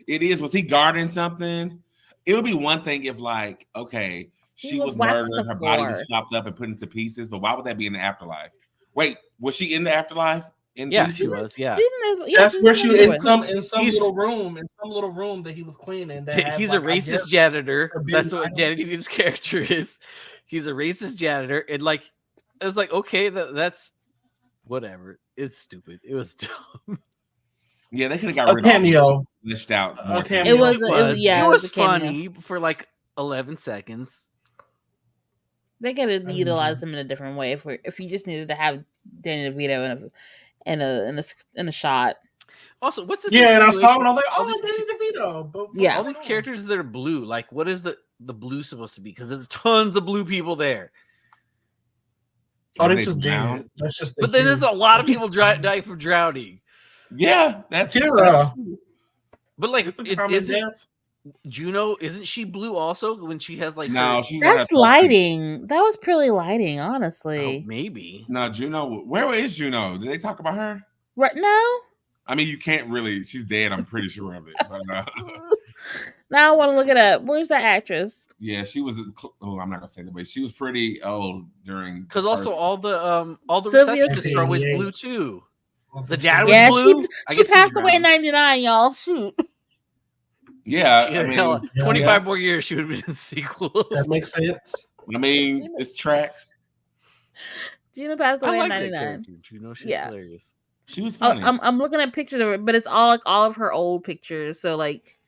Speaker 2: It is. Was he guarding something? It would be one thing if, like, okay, she was murdered, her body was chopped up and put into pieces, but why would that be in the afterlife? Wait, was she in the afterlife?
Speaker 4: She was. Yeah,
Speaker 3: that's where she was in some little room that he was cleaning.
Speaker 4: He's a racist janitor. That's what Danny DeVito's character is. He's a racist janitor, and like it's like okay, that's whatever. It's stupid. It was dumb.
Speaker 2: Yeah, they could have got rid
Speaker 3: of
Speaker 2: listed out.
Speaker 1: It was
Speaker 4: funny for like 11 seconds.
Speaker 1: They could have utilized him in a different way if you just needed to have Danny DeVito in a shot.
Speaker 4: Also, what's this?
Speaker 3: Yeah, and I saw it. I was like, oh, Danny DeVito. But
Speaker 4: all these characters that are blue, like, what is the blue supposed to be? Because there's tons of blue people there.
Speaker 3: Oh, they just dead. That's just.
Speaker 4: But then there's a lot of people dying from drowning.
Speaker 2: Yeah, that's
Speaker 4: but like, Juno, isn't she blue also when she has like?
Speaker 2: No, she's
Speaker 1: that's lighting. That was purely lighting, honestly.
Speaker 4: Oh, maybe.
Speaker 2: No, Juno. Where is Juno? Did they talk about her?
Speaker 1: Right? No.
Speaker 2: I mean, you can't really. She's dead. I'm pretty sure of it. But,
Speaker 1: now I want to look it up. Where's that actress?
Speaker 2: Yeah, she was. Oh, I'm not gonna say that, but she was pretty old during.
Speaker 4: Because also all the receptionists are always blue too. The dad was blue.
Speaker 1: She passed away in 99, y'all. Shoot.
Speaker 2: Yeah,
Speaker 4: 25 more years, she would have been in the sequel.
Speaker 3: That makes sense.
Speaker 2: I mean, it's tracks.
Speaker 1: Gina passed away in 99.
Speaker 4: Juno, she's hilarious.
Speaker 2: She was funny.
Speaker 1: I'm looking at pictures of her, but it's all of her old pictures. So like,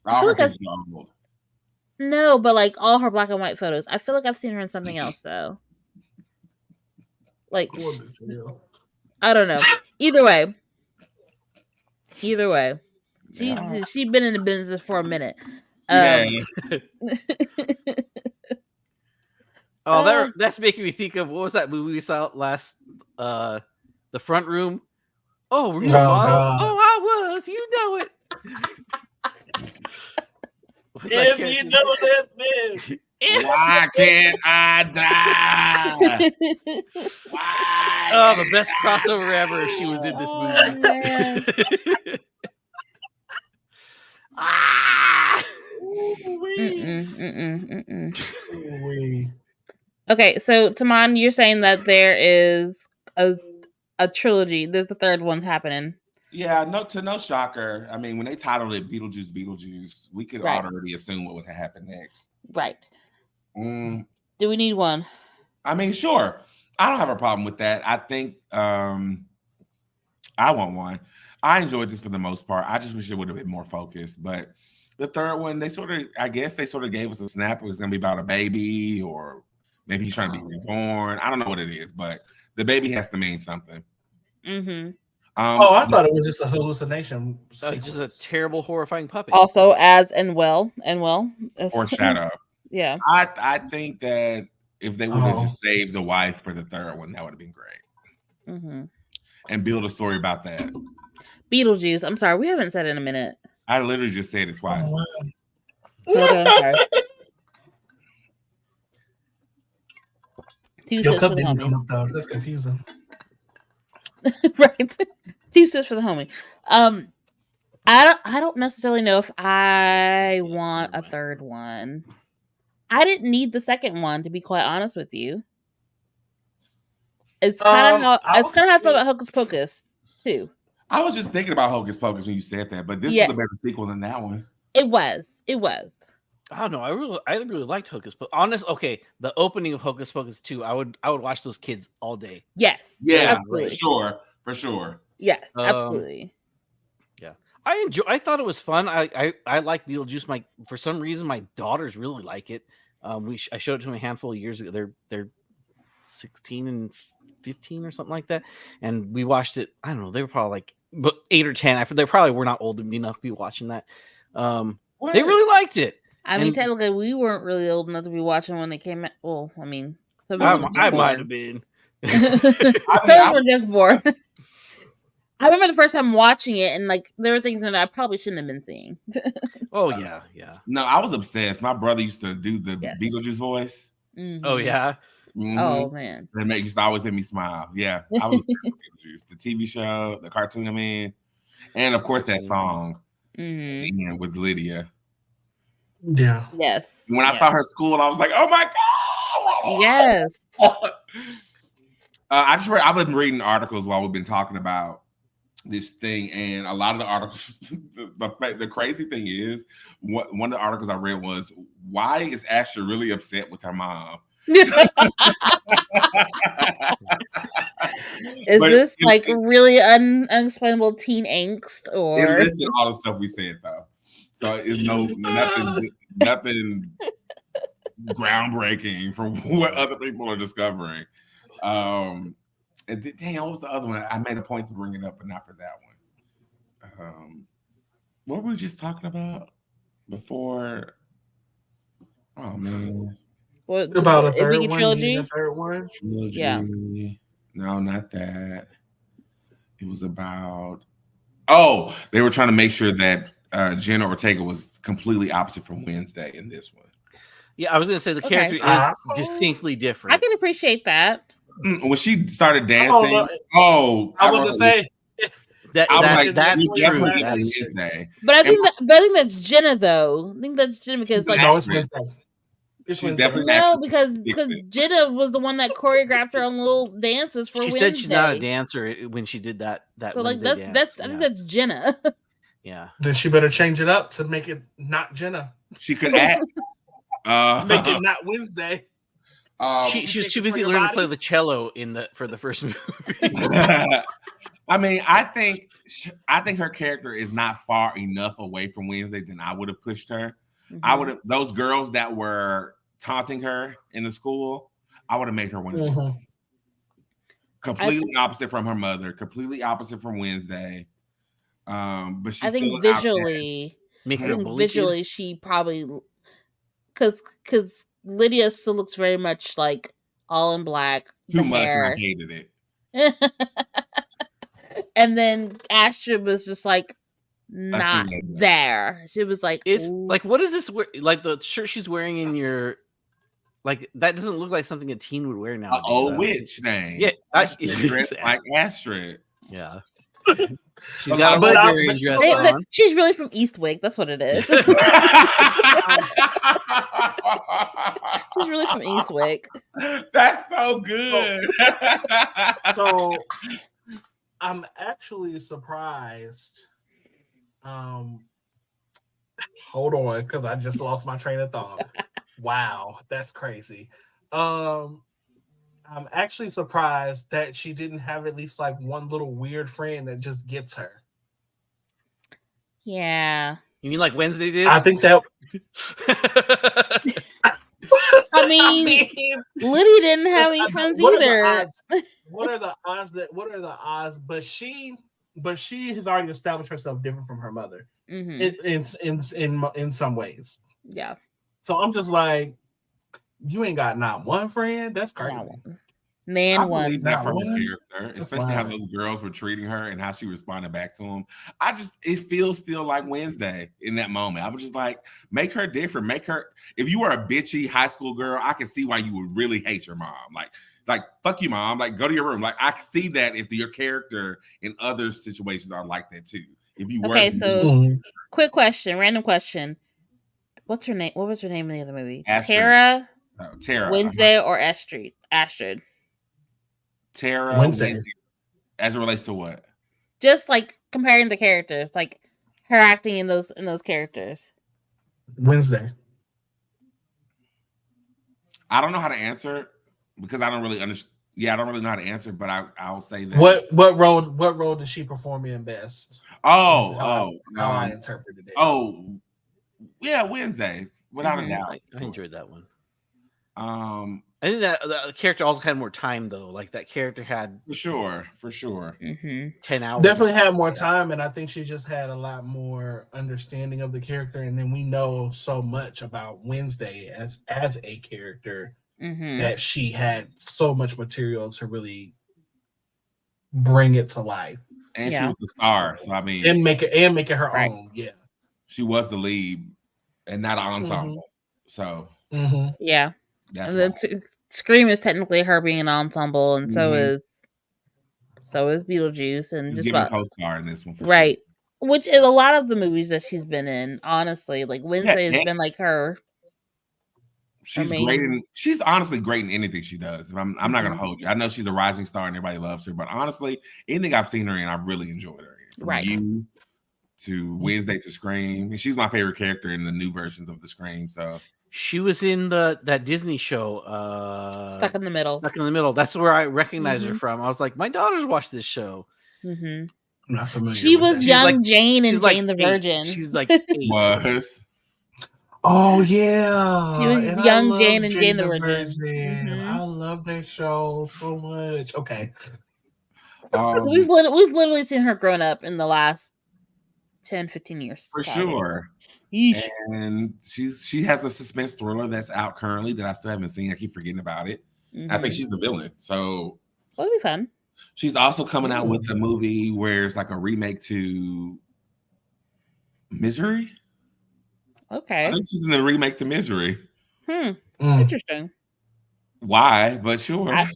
Speaker 2: I feel like old.
Speaker 1: No, but like all her black and white photos. I feel like I've seen her in something else though. Like, I don't know. Either way, she been in the business for a minute.
Speaker 2: Yeah.
Speaker 4: That's making me think of what was that movie we saw last? The Front Room. Oh, were you a model?
Speaker 3: God.
Speaker 4: Oh, I was. You know it.
Speaker 3: If you know that man.
Speaker 2: Why can't I die? Why?
Speaker 4: Oh, the best crossover ever if she was in this movie.
Speaker 1: Okay, so Taman, you're saying that there is a trilogy. There's the third one happening.
Speaker 2: Yeah, no shocker. I mean, when they titled it Beetlejuice Beetlejuice, we could already assume what would happen next.
Speaker 1: Right. Do we need one?
Speaker 2: I mean, sure. I don't have a problem with that. I think I want one. I enjoyed this for the most part. I just wish it would have been more focused. But the third one, they sort of gave us a snap. It was going to be about a baby, or maybe he's trying to be reborn. I don't know what it is, but the baby has to mean something.
Speaker 1: Mm-hmm.
Speaker 3: I thought it was just a hallucination.
Speaker 4: Just a terrible, horrifying puppet.
Speaker 1: Also, as and well.
Speaker 2: Or Shadow.
Speaker 1: Yeah.
Speaker 2: I think that if they would have just saved the wife for the third one, that would have been great.
Speaker 1: Mm-hmm.
Speaker 2: And build a story about that.
Speaker 1: Beetlejuice. I'm sorry, we haven't said it in a minute.
Speaker 2: I literally just said it twice.
Speaker 1: Okay,
Speaker 3: Your cup didn't come up though. That's confusing.
Speaker 1: Right. Two sips for the homie. I don't necessarily know if I want a third one. I didn't need the second one, to be quite honest with you. It's kind of how I feel about Hocus Pocus too.
Speaker 2: I was just thinking about Hocus Pocus when you said that, but this was a better sequel than that one.
Speaker 1: It was.
Speaker 4: I don't know. I really liked Hocus Pocus. The opening of Hocus Pocus 2, I would watch those kids all day.
Speaker 1: Yes.
Speaker 2: Yeah, absolutely. For sure.
Speaker 1: Yes, absolutely.
Speaker 4: Yeah. I thought it was fun. I like Beetlejuice. For some reason my daughters really like it. I showed it to them a handful of years ago. They're 16 and 15 or something like that. And we watched it. I don't know. They were probably like 8 or 10. They probably were not old enough to be watching that. They really liked it.
Speaker 1: I mean, technically, we weren't really old enough to be watching when it came out. Well, I mean,
Speaker 4: I might have been.
Speaker 1: Those were just born. I remember the first time watching it, and like there were things that I probably shouldn't have been seeing.
Speaker 4: Oh yeah.
Speaker 2: No, I was obsessed. My brother used to do the Beetlejuice voice.
Speaker 1: Mm-hmm.
Speaker 4: Oh yeah.
Speaker 2: Mm-hmm.
Speaker 1: Oh man,
Speaker 2: that used to always make me smile. Yeah, I was Beetlejuice, the TV show, the cartoon I'm in, and of course that song with Lydia.
Speaker 3: Yeah.
Speaker 1: Yes.
Speaker 2: When I saw her school, I was like, "Oh my god!"
Speaker 1: Yes.
Speaker 2: I've been reading articles while we've been talking about this thing, and a lot of the articles. The crazy thing is, one of the articles I read was, "Why is Asher really upset with her mom?"
Speaker 1: Is this like really unexplainable teen angst, or
Speaker 2: it listed all the stuff we said though? So it's nothing groundbreaking from what other people are discovering. And dang, what was the other one? I made a point to bring it up, but not for that one. What were we just talking about before? Oh man.
Speaker 1: What
Speaker 3: about a third one?
Speaker 1: Trilogy?
Speaker 3: A third one?
Speaker 2: Trilogy.
Speaker 1: Yeah.
Speaker 2: No, not that. It was about. Oh, they were trying to make sure that Jenna Ortega was completely opposite from Wednesday in this one.
Speaker 4: Yeah, I was going to say the character is distinctly different.
Speaker 1: I can appreciate that.
Speaker 2: When she started dancing,
Speaker 3: I was going to say
Speaker 4: that's true.
Speaker 1: But I think that's Jenna though. I think that's Jenna because like
Speaker 2: she's definitely
Speaker 1: because Jenna was the one that choreographed her own little dances for Wednesday.
Speaker 4: She said she's not a dancer when she did that.
Speaker 1: So like I think that's Jenna.
Speaker 4: Yeah.
Speaker 3: Then she better change it up to make it not Jenna.
Speaker 2: She could act.
Speaker 3: Make it not Wednesday.
Speaker 4: She was too busy learning to play the cello for the first movie.
Speaker 2: I mean, I think her character is not far enough away from Wednesday than I would have pushed her. Mm-hmm. I would have those girls that were taunting her in the school. I would have made her one of them. Completely opposite from her mother. Completely opposite from Wednesday. But she's
Speaker 1: I think
Speaker 2: still
Speaker 1: visually, she probably because Lydia still looks very much like all in black.
Speaker 2: Too much, and I hated it.
Speaker 1: And then Astrid was just like not there. She was like,
Speaker 4: it's like, what is this? Like the shirt she's wearing in your, like that doesn't look like something a teen would wear nowadays.
Speaker 2: Old witch name.
Speaker 4: Yeah,
Speaker 2: dressed like Astrid.
Speaker 4: Yeah. She's got a dress on.
Speaker 1: She's really from Eastwick. That's what it is. She's really from Eastwick.
Speaker 2: That's so good.
Speaker 3: So I'm actually surprised. Hold on, because I just lost my train of thought. Wow, that's crazy. I'm actually surprised that she didn't have at least like one little weird friend that just gets her.
Speaker 1: Yeah.
Speaker 4: You mean like Wednesday did?
Speaker 3: I think that.
Speaker 1: I mean, Liddy didn't have any friends either.
Speaker 3: What are the odds? But she has already established herself different from her mother in some ways.
Speaker 1: Yeah.
Speaker 3: So I'm just like, you ain't got not one friend. That's crazy.
Speaker 2: I believe that from the character, especially how those girls were treating her and how she responded back to them. It feels still like Wednesday in that moment. I was just like, make her different. Make her, if you were a bitchy high school girl, I can see why you would really hate your mom. Like fuck you, mom. Like, go to your room. Like, I can see that if your character in other situations are like that too. If you were
Speaker 1: quick question, random question. What's her name? What was her name in the other movie?
Speaker 2: Tara,
Speaker 1: Wednesday, or Astrid?
Speaker 2: Tara,
Speaker 3: Wednesday.
Speaker 2: As it relates to what?
Speaker 1: Just like comparing the characters, like her acting in those characters.
Speaker 3: Wednesday.
Speaker 2: I don't know how to answer because I don't really understand. Yeah, I don't really know how to answer, but I'll say that.
Speaker 3: What role did she perform in best? How I interpreted it.
Speaker 2: Oh, yeah, Wednesday, without a doubt.
Speaker 4: I enjoyed that one. I think that the character also had more time though. Like that character had
Speaker 2: for sure.
Speaker 4: 10 hours.
Speaker 3: Definitely had more time, and I think she just had a lot more understanding of the character. And then we know so much about Wednesday as a character that she had so much material to really bring it to life.
Speaker 2: And she was the star, so I mean,
Speaker 3: and make it her own. Yeah,
Speaker 2: she was the lead and not an ensemble. So
Speaker 1: yeah. Scream is technically her being an ensemble, and so is Beetlejuice, and just about
Speaker 2: co-star in this one,
Speaker 1: right? Sure. Which is a lot of the movies that she's been in. Honestly, like Wednesday has been like her.
Speaker 2: She's great. She's honestly great in anything she does. I'm not gonna hold you. I know she's a rising star and everybody loves her, but honestly, anything I've seen her in, I've really enjoyed her in. From You to Wednesday to Scream, she's my favorite character in the new versions of the Scream. So.
Speaker 4: She was in that Disney show,
Speaker 1: Stuck in the Middle.
Speaker 4: That's where I recognized her from. I was like, my daughters watch this show.
Speaker 3: I'm not familiar.
Speaker 1: She was young Jane and Jane the Virgin.
Speaker 4: She's like 8.
Speaker 2: Was.
Speaker 3: Oh yeah,
Speaker 1: she was young Jane and Jane the Virgin.
Speaker 3: I love that show so much. Okay,
Speaker 1: we've literally seen her grown up in the last 10-15 years
Speaker 2: for sure.
Speaker 1: Yeesh.
Speaker 2: And she has a suspense thriller that's out currently that I still haven't seen. I keep forgetting about it. I think she's the villain, so
Speaker 1: that'll be fun.
Speaker 2: She's also coming out with a movie where it's like a remake to Misery.
Speaker 1: Okay,
Speaker 2: I think she's in the remake to Misery.
Speaker 1: Interesting.
Speaker 2: Why? But sure.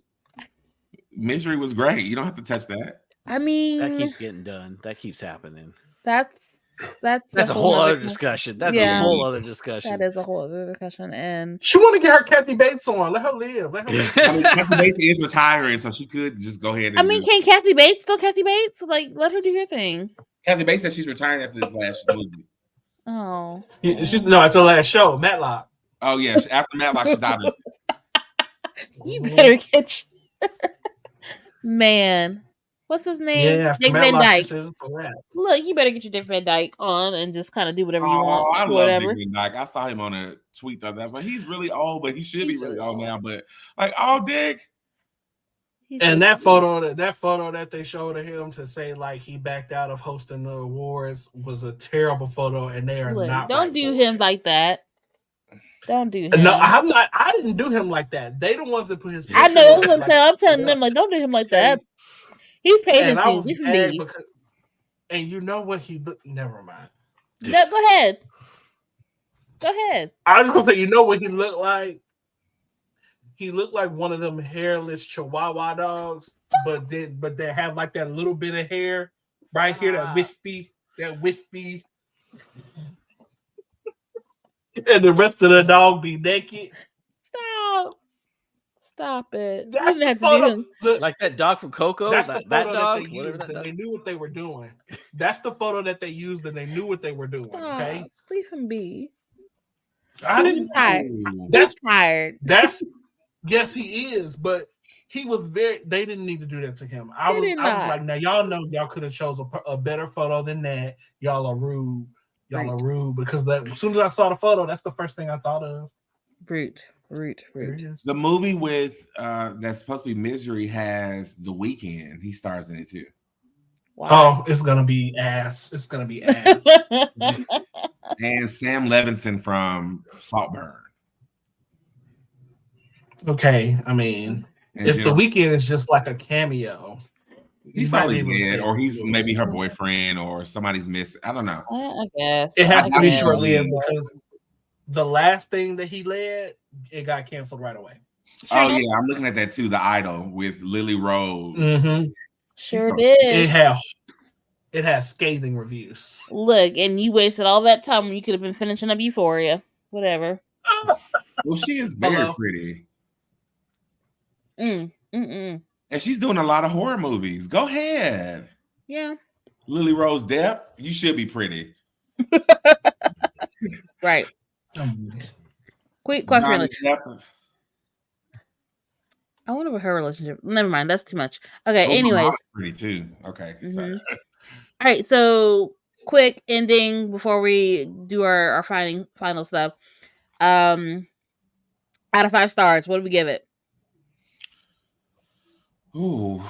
Speaker 2: Misery was great. You don't have to touch that.
Speaker 1: I mean,
Speaker 4: that keeps getting done. That keeps happening.
Speaker 1: That's
Speaker 4: a whole other discussion. That's a whole other discussion.
Speaker 1: That is a whole other discussion. And
Speaker 3: she want to get her Kathy Bates on. Let her live.
Speaker 2: I mean, Kathy Bates is retiring, so she could just go ahead. And
Speaker 1: can Kathy Bates still Kathy Bates? Like, let her do her thing.
Speaker 2: Kathy Bates said she's retiring after this last movie.
Speaker 1: Oh,
Speaker 3: after the last show, Matlock.
Speaker 2: Oh yes, after Matlock, she's out of it.
Speaker 1: You better get man. What's his name?
Speaker 3: Yeah,
Speaker 1: Dick Van Dyke. Look, you better get your Dick Van Dyke on and just kind of do whatever you want.
Speaker 2: I love Dick Van Dyke. I saw him on a tweet of that, but he's really old, but he should be really old now. But like, Dick.
Speaker 3: And that photo that they showed of him to say like he backed out of hosting the awards was a terrible photo, and they are not.
Speaker 1: Don't do him like that. Don't do him.
Speaker 3: No, I'm not. I didn't do him like that. They the ones that put his.
Speaker 1: I know. I'm telling them like, don't do him like that. He's paid his dues. Leave him be.
Speaker 3: And you know what he looked. Never mind.
Speaker 1: No, go ahead. Go ahead.
Speaker 3: I was just gonna say, you know what he looked like? He looked like one of them hairless Chihuahua dogs, but they have like that little bit of hair right here, that wispy, and the rest of the dog be naked.
Speaker 1: Stop it.
Speaker 3: That's the photo,
Speaker 4: like that dog from Coco.
Speaker 3: That's the photo that they used, and they knew what they were doing. That's the photo that they used, and they knew what they were doing.
Speaker 1: Stop.
Speaker 3: Okay,
Speaker 1: leave him be.
Speaker 3: He's
Speaker 1: tired.
Speaker 3: That's
Speaker 1: tired.
Speaker 3: Yes, he is, but he was very. They didn't need to do that to him. I was like, now y'all know y'all could have chosen a better photo than that. Y'all are rude. Because as soon as I saw the photo, that's the first thing I thought of.
Speaker 1: Brute.
Speaker 2: The movie with that's supposed to be Misery has The Weeknd. He stars in it too.
Speaker 3: Wow. Oh, it's gonna be ass. It's gonna be ass.
Speaker 2: And Sam Levinson from Saltburn.
Speaker 3: Okay, I mean, if The Weeknd is just like a cameo,
Speaker 2: he's probably dead, or he's maybe her boyfriend, or somebody's missing. I don't know.
Speaker 1: I guess
Speaker 3: it has to be short-lived because the last thing that he led, it got canceled right away.
Speaker 2: Oh yeah, I'm looking at that too. The Idol with Lily Rose.
Speaker 3: Mm-hmm.
Speaker 1: Sure did.
Speaker 3: It has scathing reviews.
Speaker 1: Look, and you wasted all that time when you could have been finishing up Euphoria. Whatever.
Speaker 2: Well, she is very pretty. And she's doing a lot of horror movies. Go ahead.
Speaker 1: Yeah.
Speaker 2: Lily Rose Depp, you should be pretty.
Speaker 1: Right. Quick question. I wonder what her relationship. Never mind. That's too much. Okay. Anyways.
Speaker 2: Pretty too. Okay.
Speaker 1: All right. So quick ending before we do our final stuff. Out of 5 stars, what do we give it?
Speaker 2: Ooh,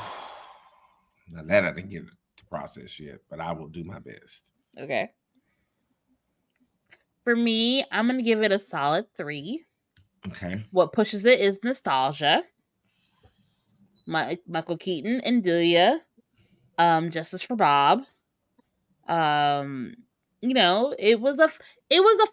Speaker 2: now that I didn't get to process yet, but I will do my best.
Speaker 1: Okay. For me, I'm gonna give it a solid 3.
Speaker 2: Okay.
Speaker 1: What pushes it is nostalgia. Michael Keaton and Delia. Justice for Bob. You know, it was a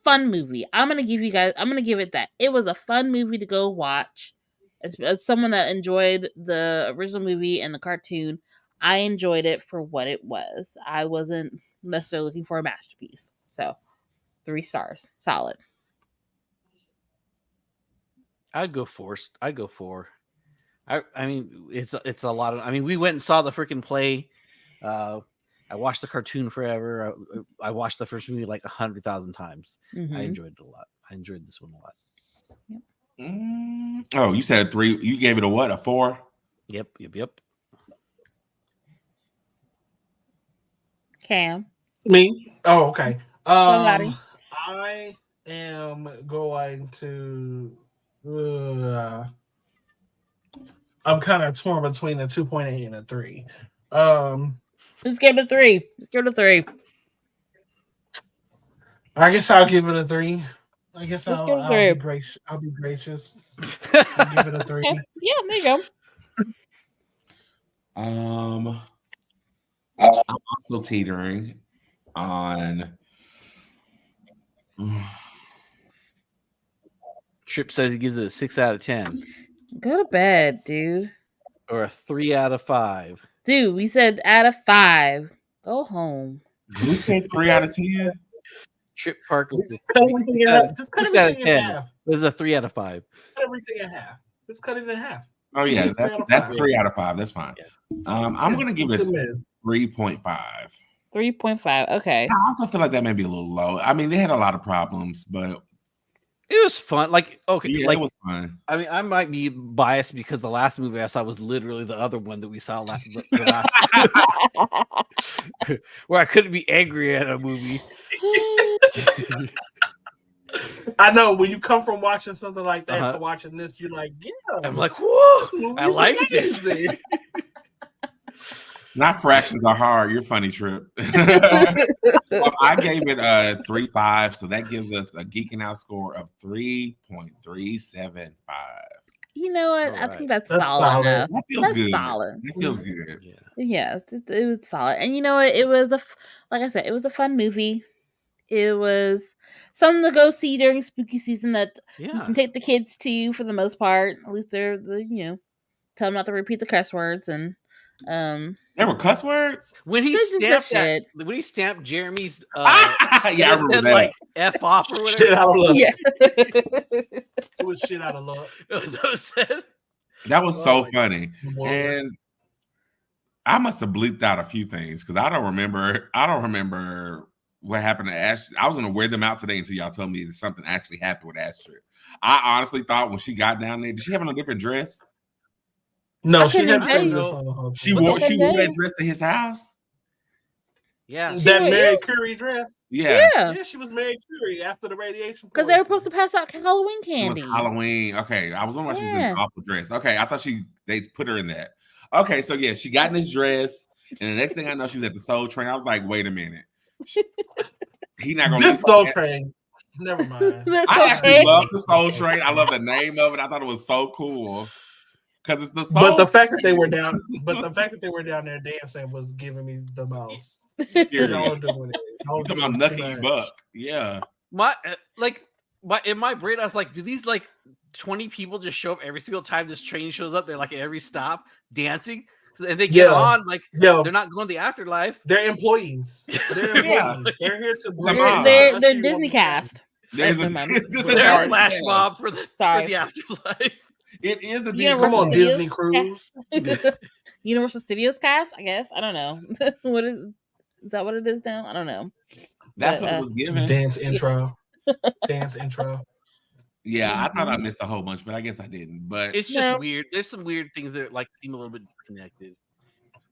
Speaker 1: fun movie. I'm gonna give it that. It was a fun movie to go watch. As someone that enjoyed the original movie and the cartoon, I enjoyed it for what it was. I wasn't necessarily looking for a masterpiece. So, 3 stars. Solid.
Speaker 4: I'd go 4. I mean, it's a lot of. I mean, we went and saw the freaking play. I watched the cartoon forever. I watched the first movie like 100,000 times. Mm-hmm. I enjoyed it a lot. I enjoyed this one a lot.
Speaker 1: Yep.
Speaker 2: Oh, you said a 3. You gave it a what? A 4?
Speaker 4: Yep.
Speaker 1: Cam.
Speaker 3: Me? Oh, okay.
Speaker 1: Somebody.
Speaker 3: I am going to. I'm kind of torn between a 2.8 and a 3.
Speaker 1: Let's give it a 3. Let's give it a 3.
Speaker 3: I guess I'll give it a 3. I guess I'll be gracious. I'll be gracious. I'll give it a 3.
Speaker 1: Yeah, there you go.
Speaker 2: I'm also teetering on.
Speaker 4: Trip says he gives it a 6 out of 10.
Speaker 1: Go to bed, dude.
Speaker 4: Or a 3 out of 5.
Speaker 1: Dude, we said out of 5. Go home.
Speaker 2: We said 3 out of 10.
Speaker 4: Trip Parker.
Speaker 3: Just cut everything in half.
Speaker 4: This is a 3 out of 5.
Speaker 3: Cut everything in half. Just cut it in half.
Speaker 2: Oh yeah, that's 3 out of 5. That's fine. I'm gonna give it 3.5.
Speaker 1: 3.5. Okay.
Speaker 2: I also feel like that may be a little low. I mean, they had a lot of problems, but
Speaker 4: it was fun. Like, okay,
Speaker 2: yeah,
Speaker 4: like,
Speaker 2: it was fun.
Speaker 4: I mean, I might be biased because the last movie I saw was literally the other one that we saw last where I couldn't be angry at a movie.
Speaker 3: I know when you come from watching something like that to watching this, you're like, yeah.
Speaker 4: I'm like, whoa, I like this.
Speaker 2: Not fractions are hard. You're funny, Trip. I gave it 3.5, so that gives us a Geeking Out score of 3.375.
Speaker 1: You know what? Right. I think that's solid enough.
Speaker 2: That feels good. Solid. That feels good.
Speaker 1: Yeah, it was solid. And you know what? It was like I said, it was a fun movie. It was something to go see during spooky season that you can take the kids to for the most part. At least they're tell them not to repeat the cuss words and
Speaker 2: there were cuss words
Speaker 4: when he stamped Jeremy's
Speaker 2: I remember that.
Speaker 4: Like F off or whatever.
Speaker 3: Shit out of luck. Yeah. It was shit out of luck.
Speaker 2: That was so funny. And I must have bleeped out a few things because I don't remember what happened to Astrid. I was going to wear them out today until y'all told me that something actually happened with Astrid. I honestly thought when she got down there, did she have on a different dress?
Speaker 3: No, she had the same dress on.
Speaker 2: She wore that dress to his house.
Speaker 4: Yeah,
Speaker 3: that Mary Curie dress.
Speaker 2: Yeah,
Speaker 3: she was Mary Curie after the radiation.
Speaker 1: Because they were supposed to pass out Halloween candy.
Speaker 2: It was Halloween. Okay, I was wondering why she was in an awful dress. Okay, I thought they put her in that. Okay, so yeah, she got in this dress, and the next thing I know, she was at the Soul Train. I was like, wait a minute, he not gonna
Speaker 3: this Soul Train. Never mind.
Speaker 2: I actually love the Soul Train. I love the name of it. I thought it was so cool. Because it's the soul.
Speaker 3: But the fact that they were down there dancing was giving me the most.
Speaker 2: Y'all doing it. Come on, Nucky Buck. Yeah.
Speaker 4: In my brain, I was like, do these 20 people just show up every single time this train shows up? They're like at every stop dancing. And they get on they're not going to the afterlife.
Speaker 3: They're employees. They're here to
Speaker 1: they're Disney cast.
Speaker 4: They're a flash mob for the afterlife.
Speaker 2: It is a
Speaker 3: Disney cruise.
Speaker 1: Universal Studios cast, I guess. I don't know. Is that what it is now? I don't know.
Speaker 2: That's what it was given.
Speaker 3: Dance intro.
Speaker 2: Yeah, I thought I missed a whole bunch, but I guess I didn't. But
Speaker 4: it's just weird. There's some weird things that seem a little bit disconnected.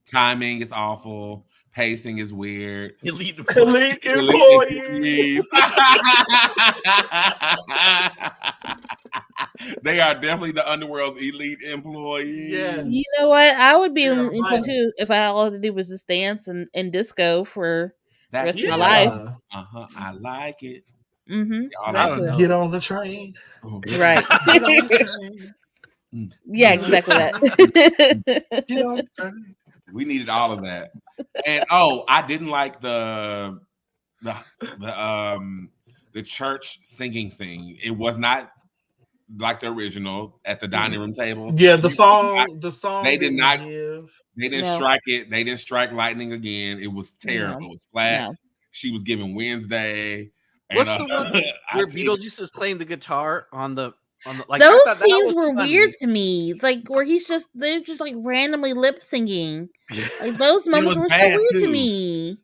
Speaker 2: Timing is awful. Pacing is weird.
Speaker 4: Elite employees.
Speaker 2: They are definitely the underworld's elite employees.
Speaker 3: Yes.
Speaker 1: You know what? I would be elite too if all I had to do was just dance and disco for the rest of my life.
Speaker 2: I like it.
Speaker 1: Mm-hmm.
Speaker 3: Get on the train.
Speaker 1: Right.
Speaker 3: Get on the train.
Speaker 1: Yeah, exactly that.
Speaker 3: Get on the train.
Speaker 2: We needed all of that. And I didn't like the church singing scene. It was not like the original at the dining room table.
Speaker 3: Yeah, the song
Speaker 2: they did not strike it. They didn't strike lightning again. It was terrible. It was flat. She was giving Wednesday.
Speaker 4: What's the one where Beetlejuice is playing the guitar on the
Speaker 1: those scenes were weird to me. Like where they're just like randomly lip singing. Like those moments were so weird to me.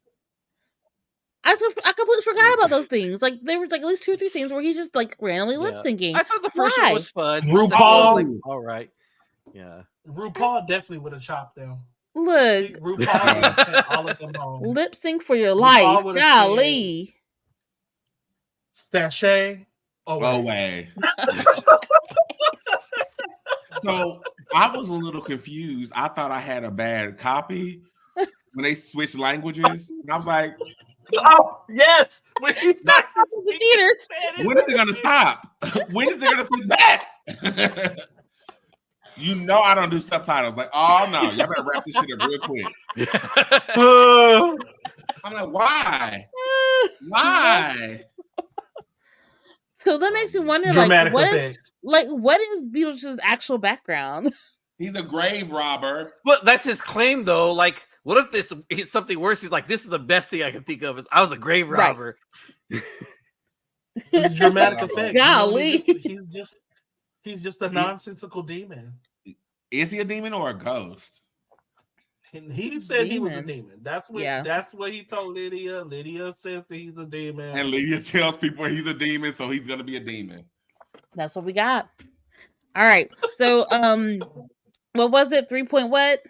Speaker 1: I completely forgot about those things. Like there was at least 2 or 3 scenes where he's just like randomly lip syncing.
Speaker 4: I thought the first one was fun.
Speaker 3: RuPaul,
Speaker 4: all right, yeah.
Speaker 3: RuPaul definitely would have chopped them.
Speaker 1: Look,
Speaker 3: RuPaul would have sent all of them home.
Speaker 1: Lip sync for your life, golly.
Speaker 3: Sashay
Speaker 2: away. So I was a little confused. I thought I had a bad copy when they switched languages, and I was like,
Speaker 3: "Oh yes!" When he started
Speaker 1: the theaters,
Speaker 2: when is it gonna stop? When is it gonna switch back? I don't do subtitles. Like, oh no, y'all better wrap this shit up real quick. I'm like, why? Why?
Speaker 1: So that makes me wonder, what is Beetlejuice's actual background?
Speaker 2: He's a grave robber.
Speaker 4: But that's his claim, though. Like, what if this is something worse? He's like, this is the best thing I can think of. Is I was a grave robber.
Speaker 3: It's dramatic effect.
Speaker 1: Golly,
Speaker 3: he's just a nonsensical demon.
Speaker 2: Is he a demon or a ghost?
Speaker 3: And he said he was a demon. That's what he told Lydia. Lydia says that he's a demon.
Speaker 2: And Lydia tells people he's a demon, so he's gonna be a demon.
Speaker 1: That's what we got. All right. So what was it? 3 point what?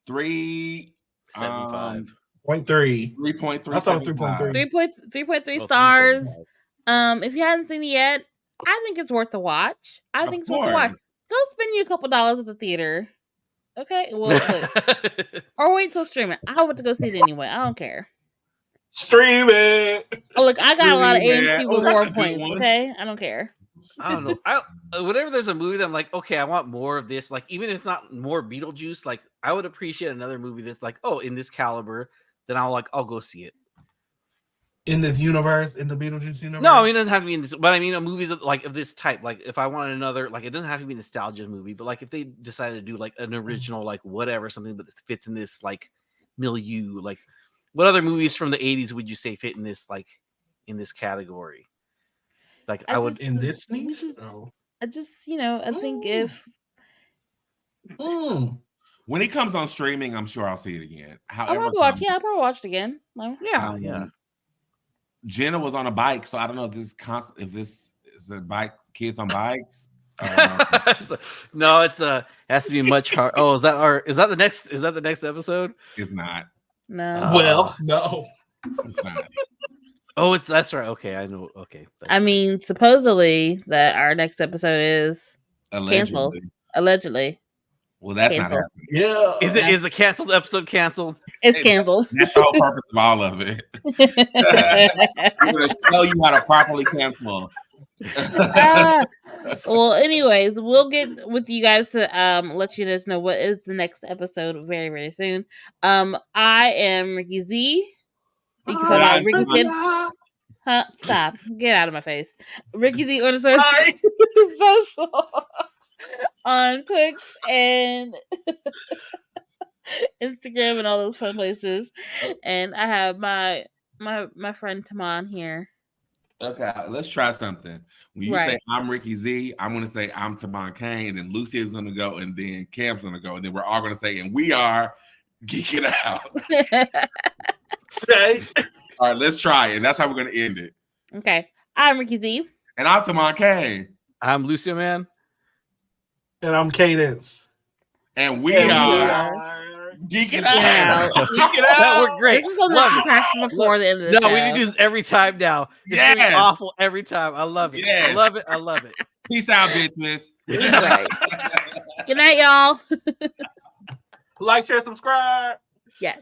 Speaker 2: 3.75.
Speaker 3: 3.3.
Speaker 2: 3.3.
Speaker 3: I thought it was 3.3.
Speaker 1: 3.3 stars. If you haven't seen it yet, I think it's worth the watch. I think it's worth the watch. Go spend you a couple dollars at the theater. Okay, well, look. Or wait till streaming. I want to go see it anyway. I don't care.
Speaker 3: Stream it.
Speaker 1: Oh, look, I got a lot of AMC reward points. Okay, I don't care.
Speaker 4: I don't know. Whenever there's a movie that I'm like, okay, I want more of this. Like, even if it's not more Beetlejuice, like I would appreciate another movie that's like, oh, in this caliber. Then I'll go see it.
Speaker 3: In this universe, in the Beetlejuice universe.
Speaker 4: No, I mean it doesn't have to be in this, but I mean a movies of this type. Like if I wanted another, like it doesn't have to be a nostalgia movie, but like if they decided to do like an original, like whatever, something that fits in this like milieu, like what other movies from the 80s would you say fit in this category? Like I would
Speaker 3: in this thing.
Speaker 1: I just I think if
Speaker 2: when it comes on streaming, I'm sure I'll see it again.
Speaker 1: However, I'll probably watch it again.
Speaker 4: Yeah.
Speaker 2: Jenna was on a bike, so I don't know if this is a bike, kids on bikes.
Speaker 4: No, it has to be much hard. Oh, is that the next episode?
Speaker 2: It's not.
Speaker 1: No.
Speaker 3: Well, no.
Speaker 2: It's not.
Speaker 4: Oh, that's right. Okay, I know. Okay.
Speaker 1: I mean, supposedly that our next episode is canceled. Allegedly.
Speaker 2: Well, that's canceled.
Speaker 3: Not happening.
Speaker 4: Yeah. Is the canceled episode canceled?
Speaker 1: It's canceled.
Speaker 2: That's the whole purpose of all of it. I'm going to show you how to properly cancel.
Speaker 1: Well, anyways, we'll get with you guys to let you guys know what is the next episode very, very soon. I am Ricky Z. You can find Ricky Z. Stop. Get out of my face. Ricky Z on social on Twix and Instagram and all those fun places. And I have my friend Taman here.
Speaker 2: Okay, let's try something. When you say I'm Ricky Z, I'm going to say I'm Taman Kane, and then Lucy is going to go, and then Cam's going to go, and then we're all going to say, and we are Geeking Out. Okay. All right, let's try it. That's how we're going to end it.
Speaker 1: Okay. I'm Ricky Z.
Speaker 2: And I'm Taman Kane.
Speaker 4: I'm Lucio Man.
Speaker 3: And I'm Cadence.
Speaker 2: And we are Geeking Out.
Speaker 3: Geeking Out.
Speaker 4: That worked great.
Speaker 1: This is something that you practice before the end of the show.
Speaker 4: No, we need to do this every time now. It's gonna be awful every time. I love it. Yes. I love it.
Speaker 2: Peace out, bitches.
Speaker 1: Right. Good night, y'all.
Speaker 3: Like, share, subscribe.
Speaker 1: Yeah.